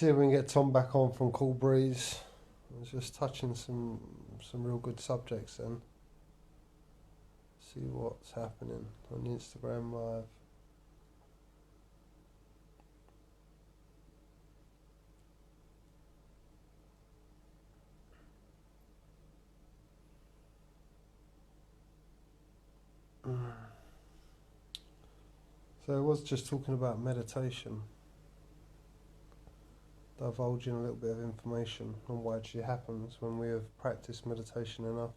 See if we can get Tom back on from Cool Breeze. I was just touching some real good subjects then. See what's happening on Instagram Live. So I was just talking about meditation, divulging a little bit of information on what actually happens when we have practiced meditation enough.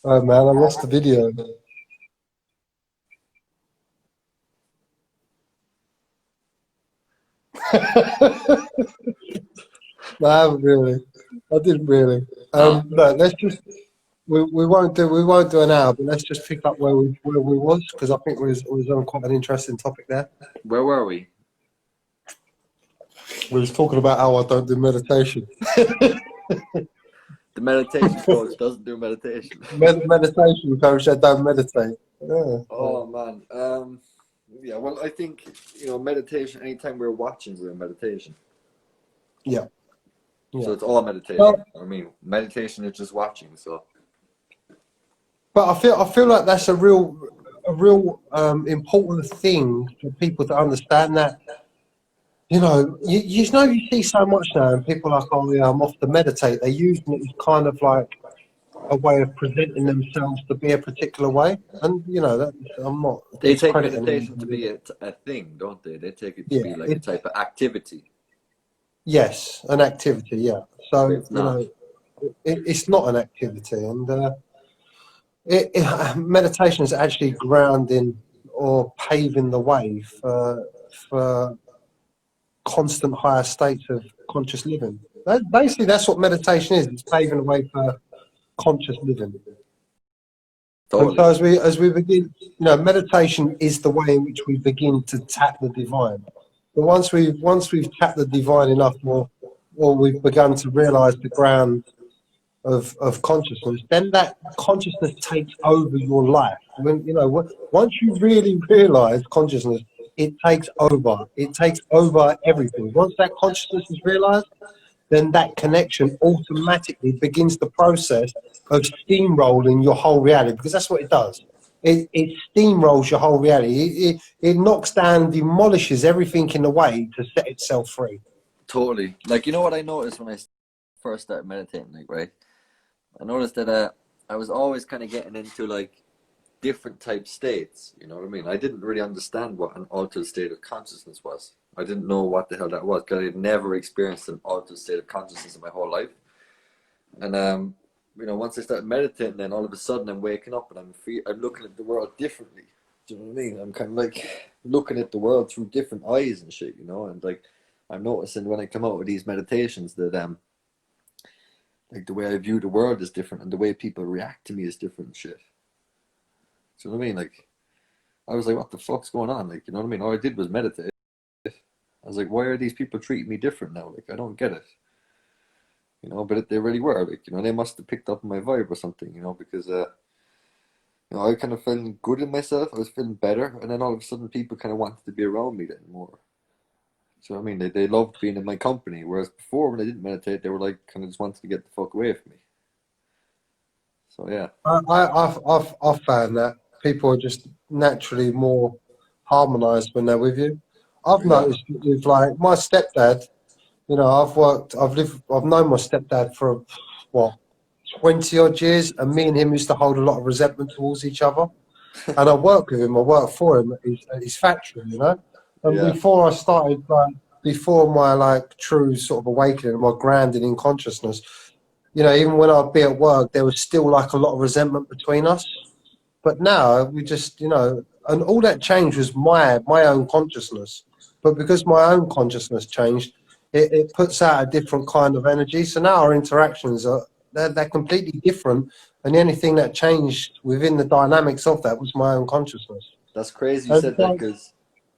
Oh man, I lost the video. No, I haven't really. I didn't really. No, let's just we won't do an hour, but let's just pick up where we was, because I think we was on quite an interesting topic there. Where were we? We was talking about how I don't do meditation. The meditation coach doesn't do meditation. Meditation coach that don't meditate. Yeah. Oh man. Yeah. Well, I think meditation. Anytime we're watching, we're in meditation. Yeah. So it's all meditation. Well, I mean, meditation is just watching. So. But I feel like that's a real important thing for people to understand, that you see so much now, and people are like, oh yeah, I'm off to meditate. They're using it as kind of like a way of presenting themselves to be a particular way, and I'm not. They take meditation to be a thing, don't they? They take it to be like a type of activity. Yes, an activity. Yeah. So it's not an activity, and meditation is actually grounding or paving the way for constant higher states of conscious living. Basically, that's what meditation is. It's paving the way for conscious living. Totally. And so as we begin, meditation is the way in which we begin to tap the divine. But once we've tapped the divine enough, or we've begun to realise the ground of consciousness, then that consciousness takes over your life. Once you really realise consciousness, it takes over. It takes over everything. Once that consciousness is realised, then that connection automatically begins the process of steamrolling your whole reality, because that's what it does. It steamrolls your whole reality. It knocks down, demolishes everything in the way to set itself free. Totally. Like, what I noticed when I first started meditating, right? I noticed that I was always kind of getting into like different type states. You know what I mean? I didn't really understand what an altered state of consciousness was. I didn't know what the hell that was, because I had never experienced an altered state of consciousness in my whole life. And once I started meditating, then all of a sudden I'm waking up and I'm looking at the world differently. Do you know what I mean? I'm kind of like looking at the world through different eyes and shit, and like I'm noticing when I come out with these meditations that like the way I view the world is different, and the way people react to me is different and shit. Do you know what I mean? Like, I was like, what the fuck's going on? Like, you know what I mean? All I did was meditate. I was like, why are these people treating me different now? Like, I don't get it. But they really were. Like, they must have picked up my vibe or something, because, I kind of felt good in myself. I was feeling better. And then all of a sudden, people kind of wanted to be around me then more. So, I mean, they loved being in my company. Whereas before, when I didn't meditate, they were like, kind of just wanted to get the fuck away from me. So, yeah. I've found that people are just naturally more harmonised when they're with you. I've noticed with like my stepdad, I've known my stepdad for 20 odd years, and me and him used to hold a lot of resentment towards each other. And I work with him, I work for him at his factory, And before I started before my like true sort of awakening, my grounding in consciousness, you know, even when I'd be at work, there was still like a lot of resentment between us. But now we just, you know, and all that change was my own consciousness. But because my own consciousness changed, it puts out a different kind of energy. So now our interactions are they're completely different. And the only thing that changed within the dynamics of that was my own consciousness. That's crazy you And said that because,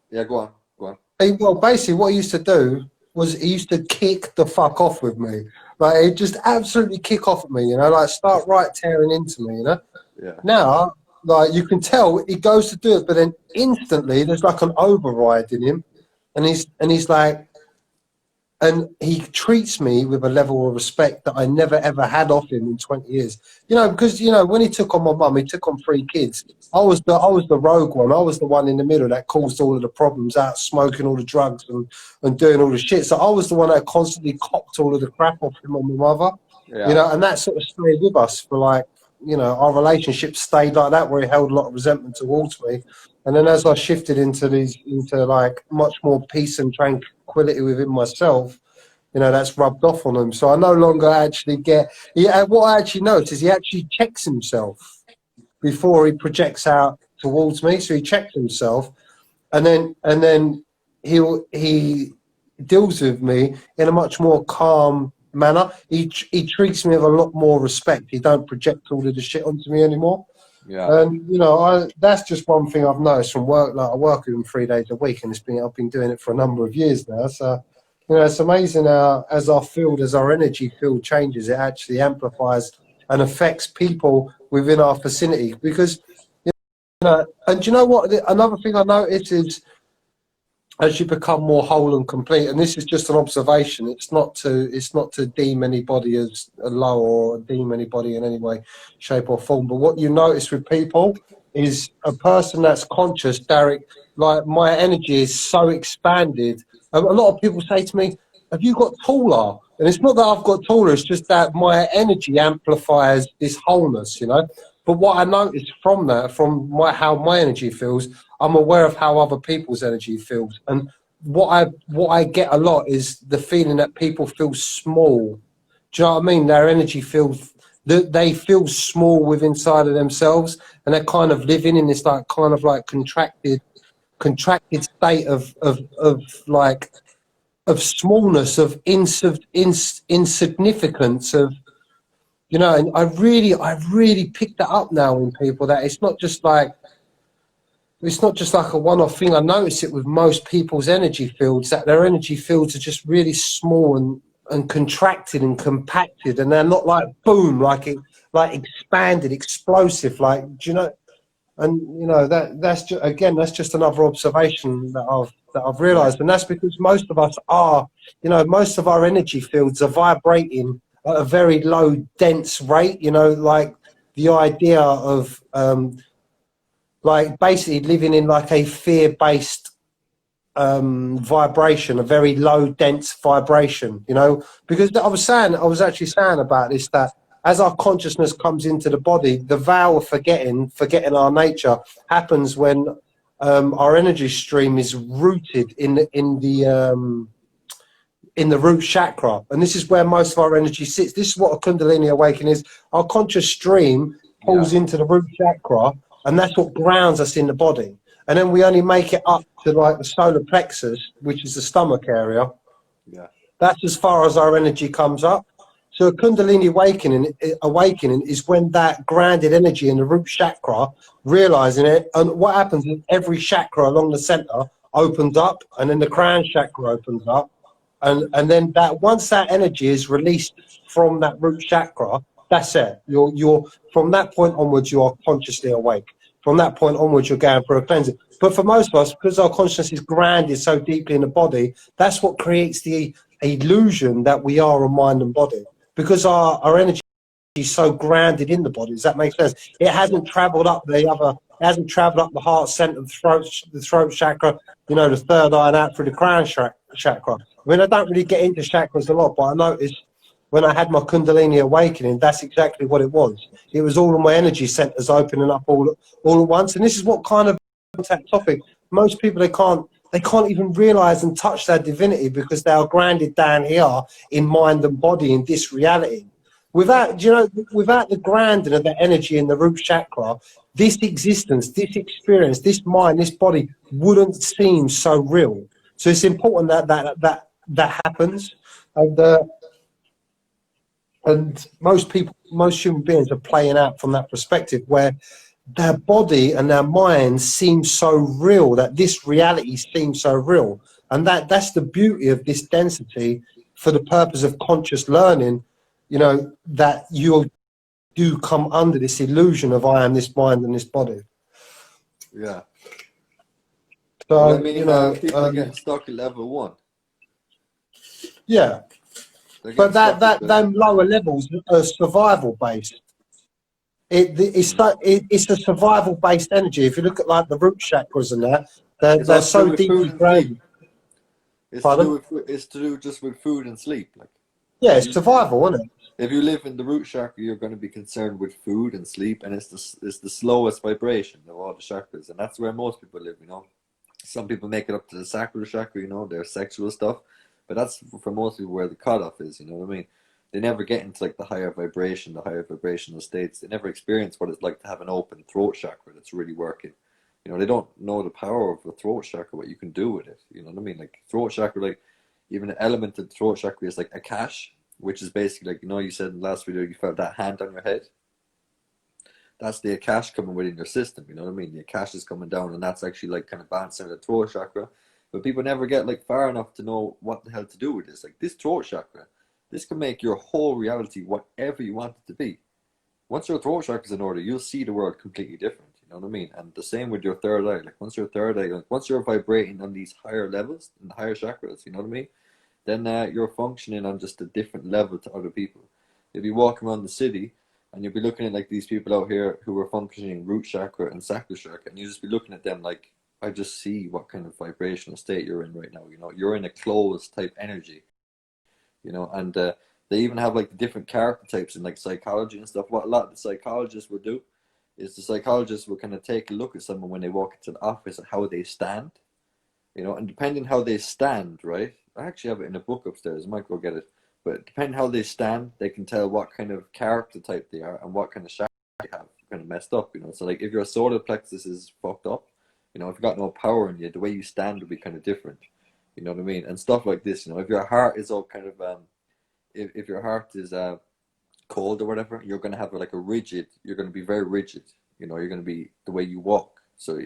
yeah, go on, go on. well, basically, what he used to do was he used to kick the fuck off with me. Like, he'd just absolutely kick off at me, you know, like start right tearing into me, you know. Yeah. Now, like, you can tell he goes to do it, but then instantly there's like an override in him, and he's like, and he treats me with a level of respect that I never ever had of him in 20 years. You know, because, you know, when he took on my mum, he took on 3 kids. I was the rogue one. I was the one in the middle that caused all of the problems, out smoking all the drugs and doing all the shit. So I was the one that constantly copped all of the crap off him and my mother. Yeah. You know, and that sort of stayed with us for like, you know, our relationship stayed like that, where he held a lot of resentment towards me. And then as I shifted into like much more peace and tranquility within myself, you know, that's rubbed off on him. So I no longer actually get. What I actually notice is he actually checks himself before he projects out towards me. So he checks himself, and then he deals with me in a much more calm manner. He treats me with a lot more respect. He don't project all of the shit onto me anymore. Yeah. And you know, that's just one thing I've noticed from work. Like I work with him 3 days a week, and I've been doing it for a number of years now. So you know, it's amazing how as our energy field changes, it actually amplifies and affects people within our vicinity. Because you know, and you know what? Another thing I noticed is as you become more whole and complete, and this is just an observation, it's not to deem anybody as low or deem anybody in any way, shape or form, but what you notice with people is a person that's conscious, Derek, like my energy is so expanded. A lot of people say to me, have you got taller? And it's not that I've got taller, it's just that my energy amplifies this wholeness, you know. But what I notice from that, how my energy feels, I'm aware of how other people's energy feels. And what I get a lot is the feeling that people feel small. Do you know what I mean? Their energy feels, they feel small within inside of themselves, and they're kind of living in this like kind of like contracted state of smallness, of insignificance, of, you know. And I've really picked that up now in people, that it's not just like a one-off thing. I notice it with most people's energy fields, that their energy fields are just really small and contracted and compacted, and they're not like boom, like expanded, explosive, like, do you know? And you know, that's just another observation that I've realized. And that's because most of us are, you know, most of our energy fields are vibrating at a very low dense rate, you know, like the idea of like basically living in like a fear-based vibration, a very low dense vibration, you know. Because I was actually saying about this, that as our consciousness comes into the body, the vow of forgetting our nature happens when our energy stream is rooted in the root chakra. And this is where most of our energy sits. This is what a Kundalini awakening is. Our conscious stream pulls into the root chakra, and that's what grounds us in the body. And then we only make it up to like the solar plexus, which is the stomach area. Yeah. That's as far as our energy comes up. So a Kundalini awakening is when that grounded energy in the root chakra, realizing it, and what happens is every chakra along the center opens up, and then the crown chakra opens up, and then that once that energy is released from that root chakra, that's it. You're from that point onwards, you are consciously awake. From that point onwards, you're going for a cleansing. But for most of us, because our consciousness is grounded so deeply in the body, that's what creates the illusion that we are a mind and body. Because our energy is so grounded in the body. Does that make sense? It hasn't traveled up it hasn't traveled up the heart center, the throat chakra, you know, the third eye, and out through the crown chakra. I mean, I don't really get into chakras a lot, but I noticed when I had my Kundalini awakening, that's exactly what it was. It was all of my energy centers opening up all at once. And this is what kind of that topic. Most people, they can't even realize and touch their divinity because they are grounded down here in mind and body in this reality. Without, you know, without the grounding of the energy in the root chakra, this existence, this experience, this mind, this body wouldn't seem so real. So it's important that happens, and most people, most human beings are playing out from that perspective where their body and their mind seem so real, that this reality seems so real. And that's the beauty of this density for the purpose of conscious learning, you know, that you do come under this illusion of I am this mind and this body. Yeah. So, Well, I mean, you know, people are getting stuck at level 1. yeah. They're But getting stuck at them lower levels are survival based. It's a survival based energy. If you look at like the root chakras and that, It's they're all to do so with food deeply and grounded. sleep. It's to Pardon? do with it's to do just with food and sleep. Like, Yeah, if it's you, survival, isn't it? if you live in the root chakra, you're going to be concerned with food and sleep, and it's the slowest vibration of all the chakras, and that's where most people live. You know, some people make it up to the sacral chakra, you know, their sexual stuff, but that's for most people where the cutoff is. You know what I mean? They never get into like the higher vibration, the higher vibrational states. They never experience what it's like to have an open throat chakra that's really working. You know, they don't know the power of the throat chakra, what you can do with it. You know what I mean? Like throat chakra, like even an element of the throat chakra is like Akash, which is basically like, you know, you said in the last video you felt that hand on your head. That's the Akash coming within your system. You know what I mean? The Akash is coming down, and that's actually like kind of balancing the throat chakra. But people never get like far enough to know what the hell to do with this. Like this throat chakra, this can make your whole reality whatever you want it to be. Once your throat chakra is in order, you'll see the world completely different. You know what I mean? And the same with your third eye. Like once your third eye, like once you're vibrating on these higher levels and the higher chakras, you know what I mean? Then you're functioning on just a different level to other people. You'll be walking around the city and you'll be looking at like these people out here who are functioning root chakra and sacral chakra, and you just be looking at them like, I just see what kind of vibrational state you're in right now. You know, you're in a closed type energy. You know, and they even have like the different character types in like psychology and stuff. What a lot of the psychologists will do is the psychologists will kind of take a look at someone when they walk into the office and how they stand. You know, and depending how they stand, right? I actually have it in a book upstairs. I might go get it. But depending how they stand, they can tell what kind of character type they are and what kind of chakra they have kind of messed up. You know, so like if your solar plexus is fucked up, you know, if you've got no power in you, the way you stand will be kind of different. You know what I mean? And stuff like this. You know, if your heart is all kind of if your heart is cold or whatever, you're going to have like a rigid. You're going to be very rigid. You know, you're going to be the way you walk. So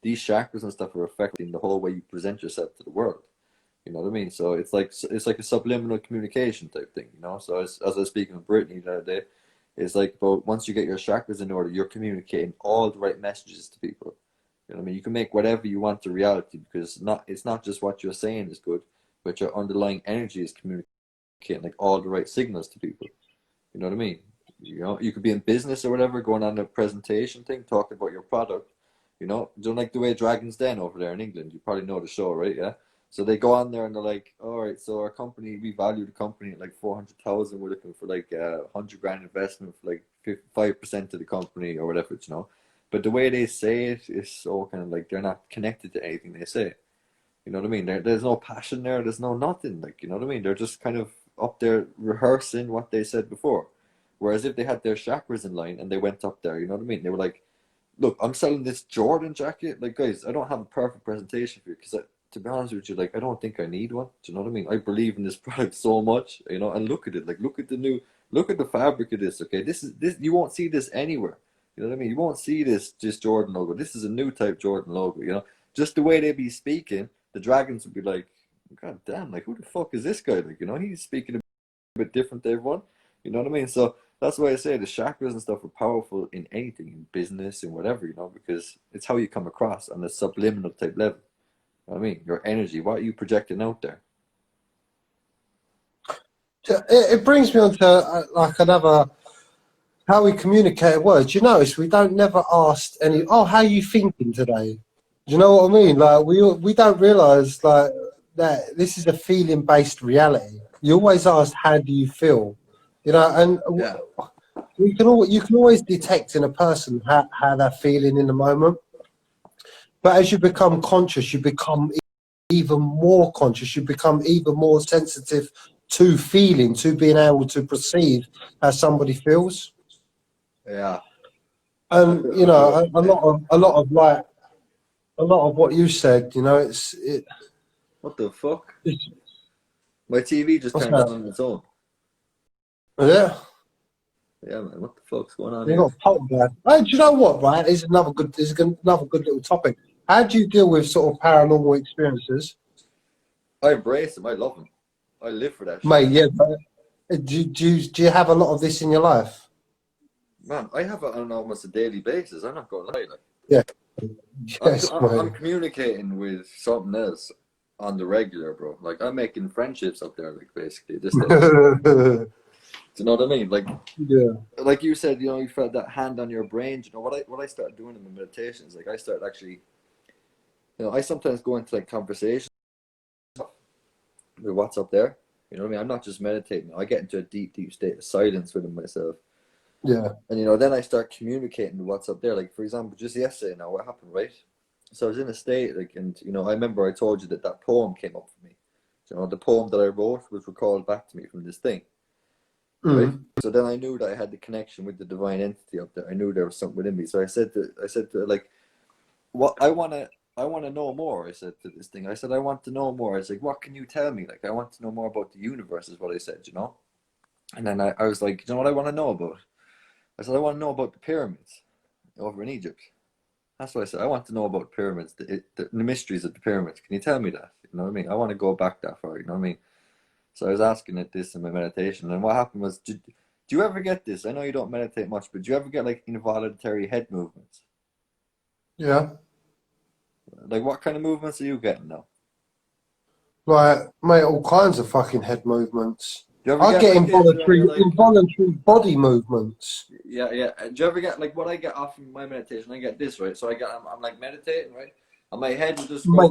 these chakras and stuff are affecting the whole way you present yourself to the world. You know what I mean? So it's like a subliminal communication type thing. You know. So as I was speaking with Brittany the other day, it's like about once you get your chakras in order, you're communicating all the right messages to people. You know what I mean? You can make whatever you want a reality because it's not just what you're saying is good, but your underlying energy is communicating like all the right signals to people. You know what I mean? You know, you could be in business or whatever, going on a presentation thing, talking about your product. You know, don't like the way Dragon's Den over there in England. You probably know the show, right? Yeah. So they go on there and they're like, all right, so our company, we value the company at like 400,000. We're looking for like 100 grand investment for like 5% of the company or whatever, you know. But the way they say it is so kind of like they're not connected to anything they say. You know what I mean? There's no passion there. There's no nothing. Like, you know what I mean? They're just kind of up there rehearsing what they said before. Whereas if they had their chakras in line and they went up there, you know what I mean? They were like, look, I'm selling this Jordan jacket. Like, guys, I don't have a perfect presentation for you because, to be honest with you, like, I don't think I need one. Do you know what I mean? I believe in this product so much, you know, and look at it. Like, look at the fabric of this, okay? This, you won't see this anywhere. You know what I mean? You won't see this Jordan logo. This is a new type Jordan logo, you know? Just the way they be speaking, the Dragons would be like, God damn, like, who the fuck is this guy? Like, you know, he's speaking a bit different to everyone. You know what I mean? So that's why I say the chakras and stuff are powerful in anything, in business and whatever, you know, because it's how you come across on the subliminal type level. You know what I mean? Your energy, what are you projecting out there? It brings me on to like another, how we communicate words. You notice we don't never ask any, oh, how you thinking today? Do you know what I mean? Like we don't realize like that this is a feeling based reality. You always ask, how do you feel? You know, and Yeah. you can always detect in a person how they're feeling in the moment. But as you become conscious, you become even more conscious. You become even more sensitive to feeling, to being able to perceive how somebody feels. Yeah. And you know, a lot of what you said, you know, What the fuck? it's My TV just what's turned on that? on its own. Yeah, Yeah, man. What the fuck's going on you here? got poltergeist. Hey, do you know what? Right, is another good. Is another good little topic. How do you deal with sort of paranormal experiences, I embrace them. I love them. I live for that shit. mate? Yeah, but do you have a lot of this in your life? Man, I have it on almost a daily basis. I'm not going to lie. Like, Yeah. Yes, I'm mate. communicating with something else on the regular, bro. Like, I'm making friendships up there, like, basically, this day. Do you know what I mean? Yeah. Like you said, you know, you felt that hand on your brain. You know, what I started doing in my meditations, like, I started actually, you know, I sometimes go into, like, conversations with what's up there. You know what I mean? I'm not just meditating. I get into a deep, deep state of silence within myself. Yeah. And, you know, then I start communicating with what's up there. Like, for example, just yesterday now, what happened, right? So I was in a state, like, and, you know, I remember I told you that poem came up for me. You know, the poem that I wrote was recalled back to me from this thing, right? Mm. So then I knew that I had the connection with the divine entity up there. I knew there was something within me. So I said to her, like, what I want to know more. I said to this thing, I said, I want to know more. I was like, what can you tell me? Like, I want to know more about the universe is what I said, you know? And then I was like, you know what I want to know about? I said, I want to know about the pyramids over in Egypt. That's what I said. I want to know about pyramids, the mysteries of the pyramids. Can you tell me that? You know what I mean? I want to go back that far. You know what I mean? So I was asking it this in my meditation, and what happened was, do you ever get this? I know you don't meditate much, but do you ever get like involuntary head movements? Yeah. Like, what kind of movements are you getting now? Like, mate, all kinds of fucking head movements. Do you ever I get get like this when you're like, involuntary body movements. yeah, yeah? Do you ever get like what I get off of my meditation? I get this, right? So I'm like meditating, right? And my head will just Mate.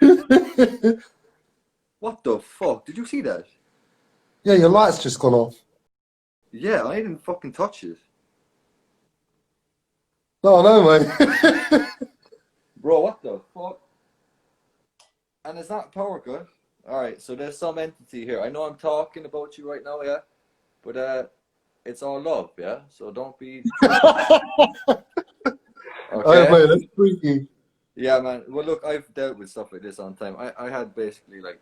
go, what the fuck? Did you see that? Yeah, your light's just gone off. Yeah, I didn't fucking touch it. No, I know, mate. Bro, what the fuck? And it's not power cut. Alright, so there's some entity here. I know I'm talking about you right now, yeah? But it's all love, yeah? So don't be Oh, okay? mate, that's freaky. Yeah, man. Well, look, I've dealt with stuff like this on time. I had basically like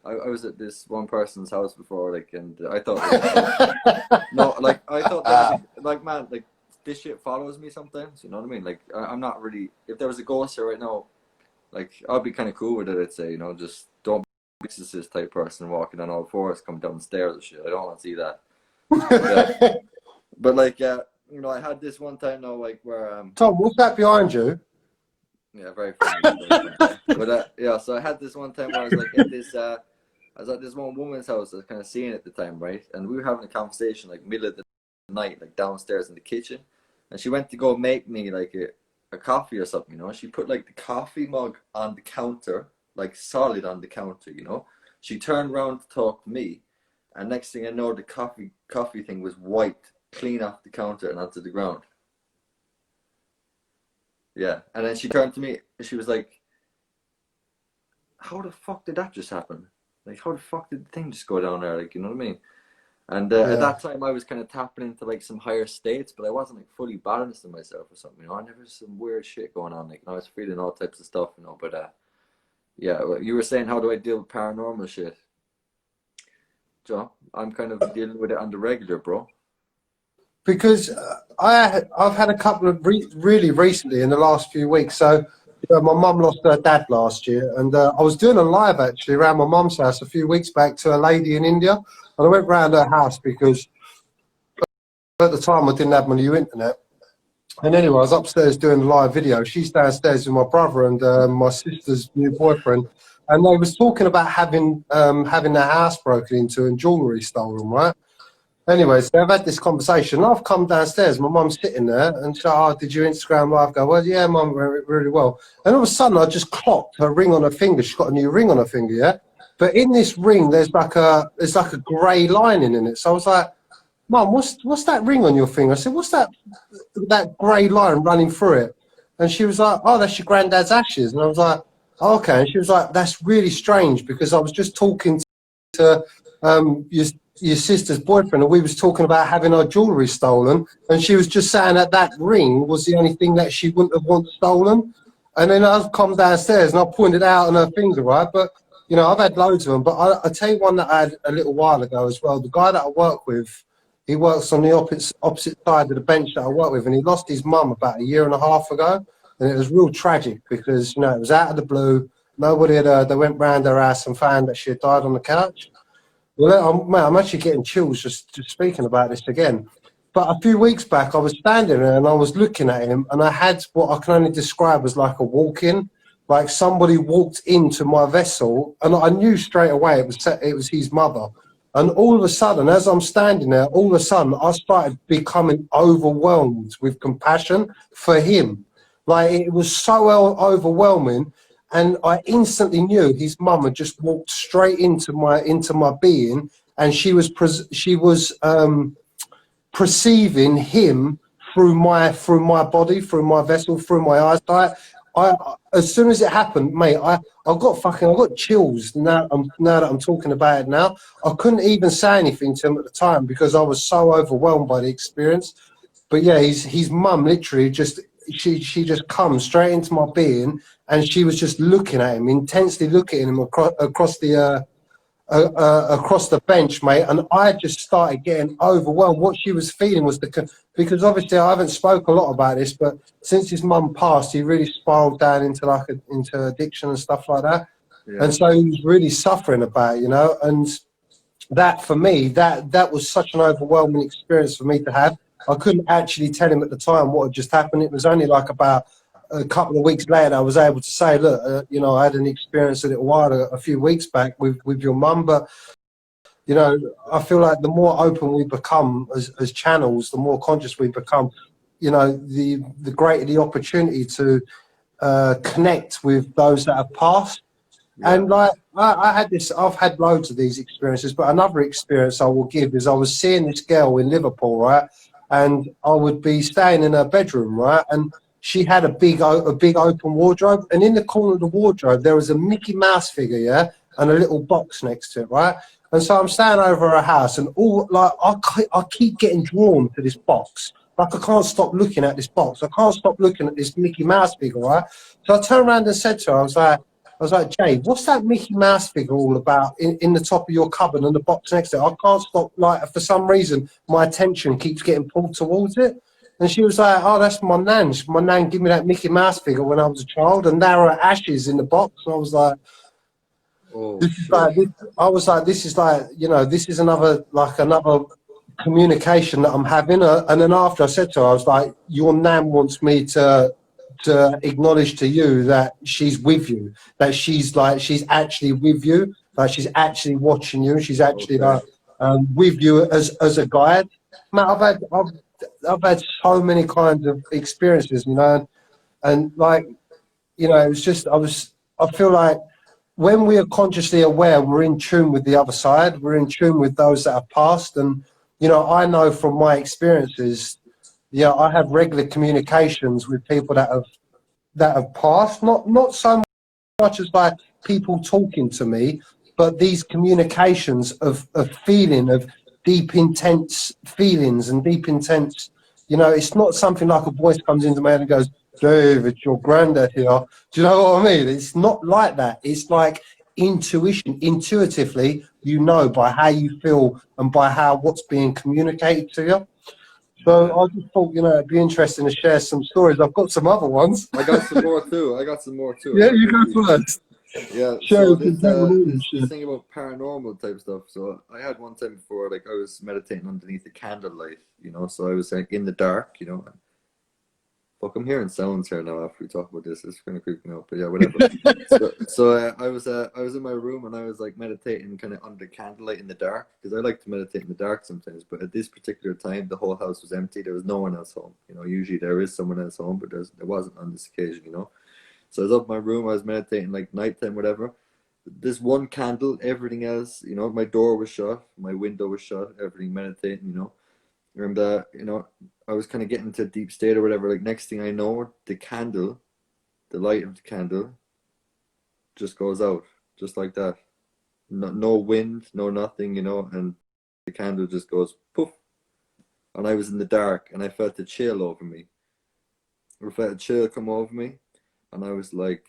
I was at this one person's house before, like, and I thought no, like I thought there was like, man, like this shit follows me sometimes. You know what I mean? Like I'm not really. If there was a ghost here right now, like I'd be kind of cool with it. I'd say, you know, just don't be exorcist type person walking on all fours, come downstairs and shit. I don't want to see that. But like, you know, I had this one time now, like where Tom, what's that behind you? yeah, very funny. But yeah, so I had this one time where I was like at this I was at this one woman's house I was kind of seeing at the time, right? And we were having a conversation like middle of the night, like downstairs in the kitchen. And she went to go make me like a coffee or something, you know. She put like the coffee mug on the counter, like solid on the counter, you know. She turned around to talk to me, and next thing I know, the coffee thing was wiped clean off the counter and onto the ground. Yeah, and then she turned to me and she was like, how the fuck did that just happen? Like, how the fuck did the thing just go down there? Like, you know what I mean? And at that time, I was kind of tapping into like some higher states, but I wasn't like fully balanced in myself or something. You know, I never some weird shit going on. Like, you know, I was feeling all types of stuff. You know, but yeah, you were saying, how do I deal with paranormal shit? Joe, I'm kind of dealing with it on the regular, bro. Because I've had a couple of really recently in the last few weeks. So my mum lost her dad last year, and I was doing a live actually around my mum's house a few weeks back to a lady in India, and I went round her house because at the time I didn't have my new internet. And anyway, I was upstairs doing a live video. She's downstairs with my brother and my sister's new boyfriend, and they was talking about having their house broken into and jewellery stolen, right? Anyways, they've had this conversation. I've come downstairs. My mum's sitting there, and she's like, "Oh, did you Instagram live?" I go, "Well, yeah, mum, really well." And all of a sudden, I just clocked her ring on her finger. She's got a new ring on her finger, yeah. But in this ring, there's like a grey lining in it. So I was like, "Mum, what's that ring on your finger?" I said, "What's that grey line running through it?" And she was like, "Oh, that's your granddad's ashes." And I was like, Okay. And she was like, that's really strange because I was just talking to your sister's boyfriend and we was talking about having our jewellery stolen. And she was just saying that that ring was the only thing that she wouldn't have wanted stolen. And then I've come downstairs and I pointed out on her finger, right? But, you know, I've had loads of them. But I'll tell you one that I had a little while ago as well. The guy that I work with, he works on the opposite side of the bench that I work with, and he lost his mum about a year and a half ago. And it was real tragic because, you know, it was out of the blue. Nobody had heard. They went round her house and found that she had died on the couch. Well, I'm actually getting chills just speaking about this again. But a few weeks back, I was standing there and I was looking at him, and I had what I can only describe as like a walk-in, like somebody walked into my vessel, and I knew straight away it was his mother. And all of a sudden, as I'm standing there, all of a sudden, I started becoming overwhelmed with compassion for him. Like it was so overwhelming, and I instantly knew his mum had just walked straight into my being, and she was perceiving him through my body, through my vessel, through my eyesight. As soon as it happened, mate, I got chills now that I'm talking about it now. I couldn't even say anything to him at the time because I was so overwhelmed by the experience. But yeah, his mum literally just she just comes straight into my being, and she was just looking at him, intensely looking at him across the bench, mate, and I just started getting overwhelmed. What she was feeling was because obviously I haven't spoke a lot about this, but since his mum passed, he really spiraled down into into addiction and stuff like that, Yeah. and so he was really suffering about it, you know. And that for me, that was such an overwhelming experience for me to have. I couldn't actually tell him at the time what had just happened. It was only like about a couple of weeks later I was able to say, look, you know, I had an experience a little while a few weeks back with your mum, but you know, I feel like the more open we become as channels, the more conscious we become, you know, the greater the opportunity to connect with those that have passed. Yeah. And like I've had loads of these experiences, but another experience I will give is I was seeing this girl in Liverpool, right? And I would be staying in her bedroom, right? And she had a big open wardrobe, and in the corner of the wardrobe there was a Mickey Mouse figure, yeah, and a little box next to it, right? And so I'm standing over her house, and all like I keep getting drawn to this box. Like I can't stop looking at this box. I can't stop looking at this Mickey Mouse figure, right? So I turned around and said to her, I was like, Jay, what's that Mickey Mouse figure all about in the top of your cupboard and the box next to it? I can't stop, like, for some reason, my attention keeps getting pulled towards it. And she was like, oh, that's my nan. My nan gave me that Mickey Mouse figure when I was a child, and there are ashes in the box. And I was like, Oh this is shit. like, I was like, this is like, you know, this is another communication that I'm having. And then after I said to her, I was like, your nan wants me to acknowledge to you that she's with you, that she's actually with you, like she's actually watching you, she's actually Okay. with you as a guide. Man, I've had so many kinds of experiences, you know, and like, you know, it was just I feel like when we are consciously aware, we're in tune with the other side, we're in tune with those that have passed. And you know, I know from my experiences, yeah, I have regular communications with people that have passed. Not so much as like people talking to me, but these communications of feeling, of deep, intense feelings and deep, intense. You know, it's not something like a voice comes into my head and goes, "Dave, it's your granddad here." Do you know what I mean? It's not like that. It's like intuition, intuitively, you know, by how you feel and by how what's being communicated to you. So I just thought, you know, it'd be interesting to share some stories. I've got some other ones. I got some more too. I got some more too. Yeah, you go first. Yeah, Share so it, 'cause that would this shit. thing about paranormal type stuff. So I had one time before, like I was meditating underneath a candlelight, you know. So I was like in the dark, you know. Fuck, I'm hearing sounds here now after we talk about this. It's kind of creeping me out, but yeah, whatever. I was in my room and I was like meditating kind of under candlelight in the dark because I like to meditate in the dark sometimes. But at this particular time, the whole house was empty. There was no one else home. You know, usually there is someone else home, but there wasn't on this occasion. You know, so I was up in my room. I was meditating like nighttime, whatever. This one candle, everything else, you know, my door was shut, my window was shut, everything meditating, you know. And you know, I was kind of getting to a deep state or whatever. Like next thing I know, the candle, the light of the candle, just goes out, just like that. No wind, no nothing, and the candle just goes poof. And I was in the dark, and I felt the chill over me. I felt a chill come over me, and I was like,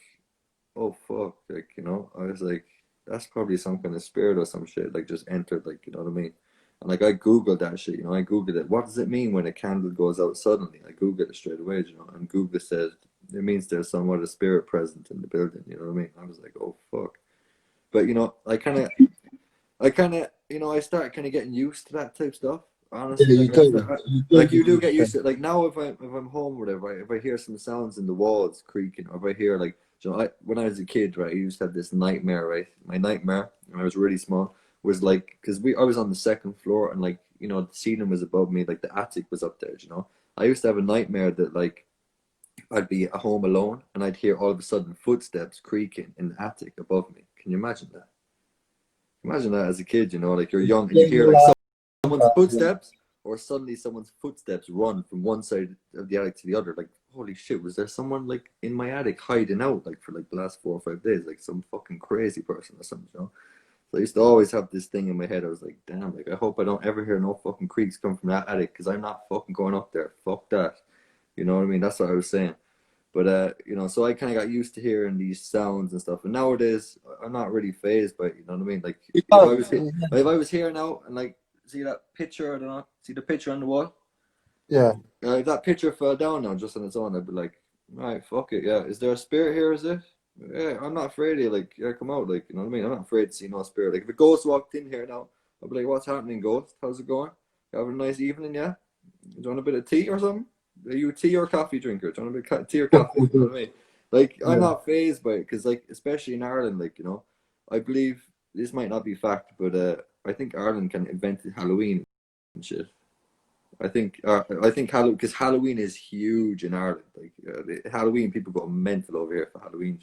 oh fuck, like, I was like, that's probably some kind of spirit or some shit, like just entered, like, you know what I mean? And like I Googled that shit, I Googled it. What does it mean when a candle goes out suddenly? I Googled it straight away, and Google said it means there's somewhat a spirit present in the building, you know what I mean? I was like, oh fuck. But I start kind of getting used to that type stuff. Yeah, Honestly, you do. like you do get used to it. Like now, if I'm home, or whatever, if I hear some sounds in the walls creaking, or if I hear like, when I was a kid, right, I used to have this nightmare, right? My nightmare when I was really small was like, because I was on the second floor, and like, the ceiling was above me, like the attic was up there, I used to have a nightmare that like I'd be at home alone, and I'd hear all of a sudden footsteps creaking in the attic above me. Can you imagine that? Imagine that as a kid, like you're young and you hear like someone's footsteps, or suddenly someone's footsteps run from one side of the attic to the other. Like, holy shit, was there someone like in my attic hiding out like for like the last 4 or 5 days, like some fucking crazy person or something, So I used to always have this thing in my head. I was like, damn, like I hope I don't ever hear no fucking creaks come from that attic, because I'm not fucking going up there. Fuck that. You know what I mean? That's what I was saying. But so I kind of got used to hearing these sounds and stuff. And nowadays, I'm not really phased by it. You know what I mean? Like if I was here now and like see that picture, I don't know, see the picture on the wall. Yeah. If that picture fell down now just on its own, I'd be like, right, fuck it, yeah. Is there a spirit here? Is it? Yeah, I'm not afraid of, like, yeah, come out, like, you know what I mean? I'm not afraid to see no spirit. Like if a ghost walked in here now, I'd be like, what's happening, ghost? How's it going? You having a nice evening, yeah? Do you want a bit of tea or something? Are you a tea or coffee drinker? Do you want a bit of tea or coffee? You know what I mean? Like, I'm not phased by it, because, like, especially in Ireland, like, I believe, this might not be fact, but I think Ireland kind of invented Halloween and shit. I think Halloween, because Halloween is huge in Ireland. Like, Halloween, people go mental over here for Halloween,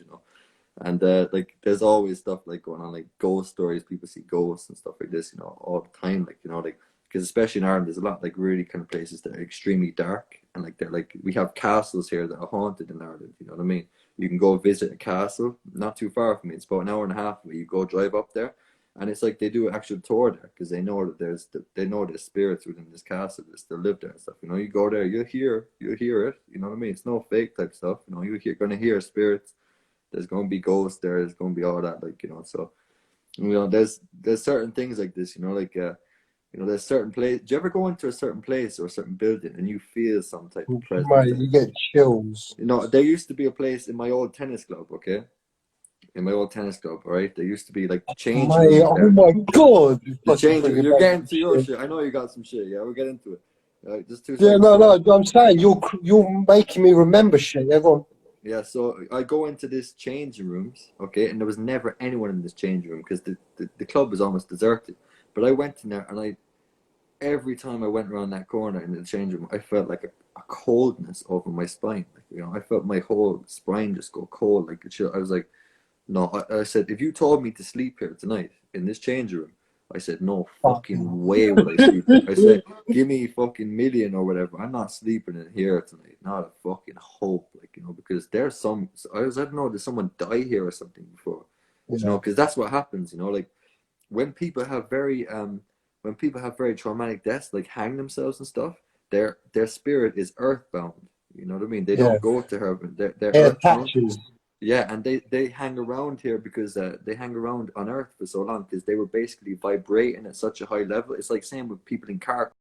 And like, there's always stuff like going on, like ghost stories. People see ghosts and stuff like this, all the time. Like, like, because especially in Ireland, there's a lot like really kind of places that are extremely dark, and like they're like, we have castles here that are haunted in Ireland. You know what I mean? You can go visit a castle not too far from me. It's about an hour and a half where you go drive up there, and it's like they do an actual tour there, because they know that there's spirits within this castle that still live there and stuff. You go there, you'll hear it. You know what I mean? It's no fake type stuff. You're gonna hear spirits. There's gonna be ghosts there. There's gonna be all that, like, So there's certain things like this. Like there's certain place. Do you ever go into a certain place or a certain building and you feel some type of presence? Mate, you get chills. There used to be a place in my old tennis club, okay? In my old tennis club, all right? There used to be like change rooms there. Oh my god! You're getting to your shit. I know you got some shit. Yeah, we'll get into it. Just 2 Yeah, seconds. no. I'm saying you're making me remember shit. Everyone. Yeah, so I go into this changing rooms, okay, and there was never anyone in this changing room, because the club was almost deserted. But I went in there, and every time I went around that corner in the changing room, I felt like a coldness over my spine. Like, I felt my whole spine just go cold, like a chill. I was like, no. I said, if you told me to sleep here tonight in this changing room, I said, no fucking way will I sleep here. I said, give me fucking million or whatever. I'm not sleeping in here tonight. Not a fucking hope, like, because there's I don't know, did someone die here or something before? Because that's what happens, like when people have very traumatic deaths, like hang themselves and stuff, their spirit is earthbound. You know what I mean? They don't go to heaven. They're attaches. Yeah, and they hang around here because they hang around on Earth for so long, because they were basically vibrating at such a high level. It's like same with people in car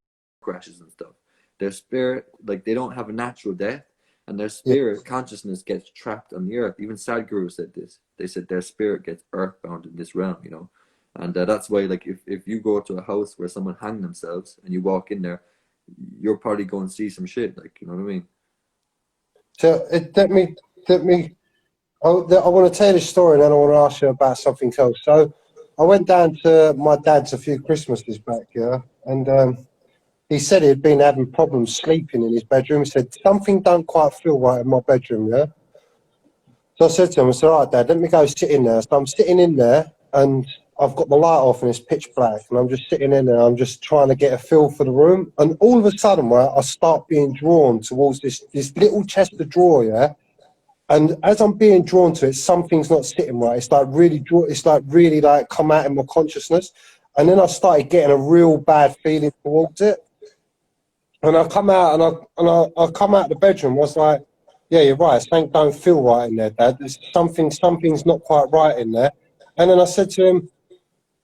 crashes and stuff. Their spirit, like, they don't have a natural death, and their spirit consciousness gets trapped on the earth. Even Sadhguru said this. They said their spirit gets earthbound in this realm, and that's why, like, if you go to a house where someone hanged themselves and you walk in there, you're probably going to see some shit, like, you know what I mean? So let me. I want to tell you this story, and then I want to ask you about something else. So I went down to my dad's a few Christmases back, and he said he'd been having problems sleeping in his bedroom. He said, something don't quite feel right in my bedroom, So I said to him, I said, all right, Dad, let me go sit in there. So I'm sitting in there, and I've got the light off, and it's pitch black, and I'm just sitting in there. I'm just trying to get a feel for the room. And all of a sudden, I start being drawn towards this little chest of drawer, And as I'm being drawn to it, something's not sitting right. It's like really like come out in my consciousness. And then I started getting a real bad feeling towards it. And I come out I come out of the bedroom, was like, yeah, you're right, something don't feel right in there, Dad. There's something's not quite right in there. And then I said to him,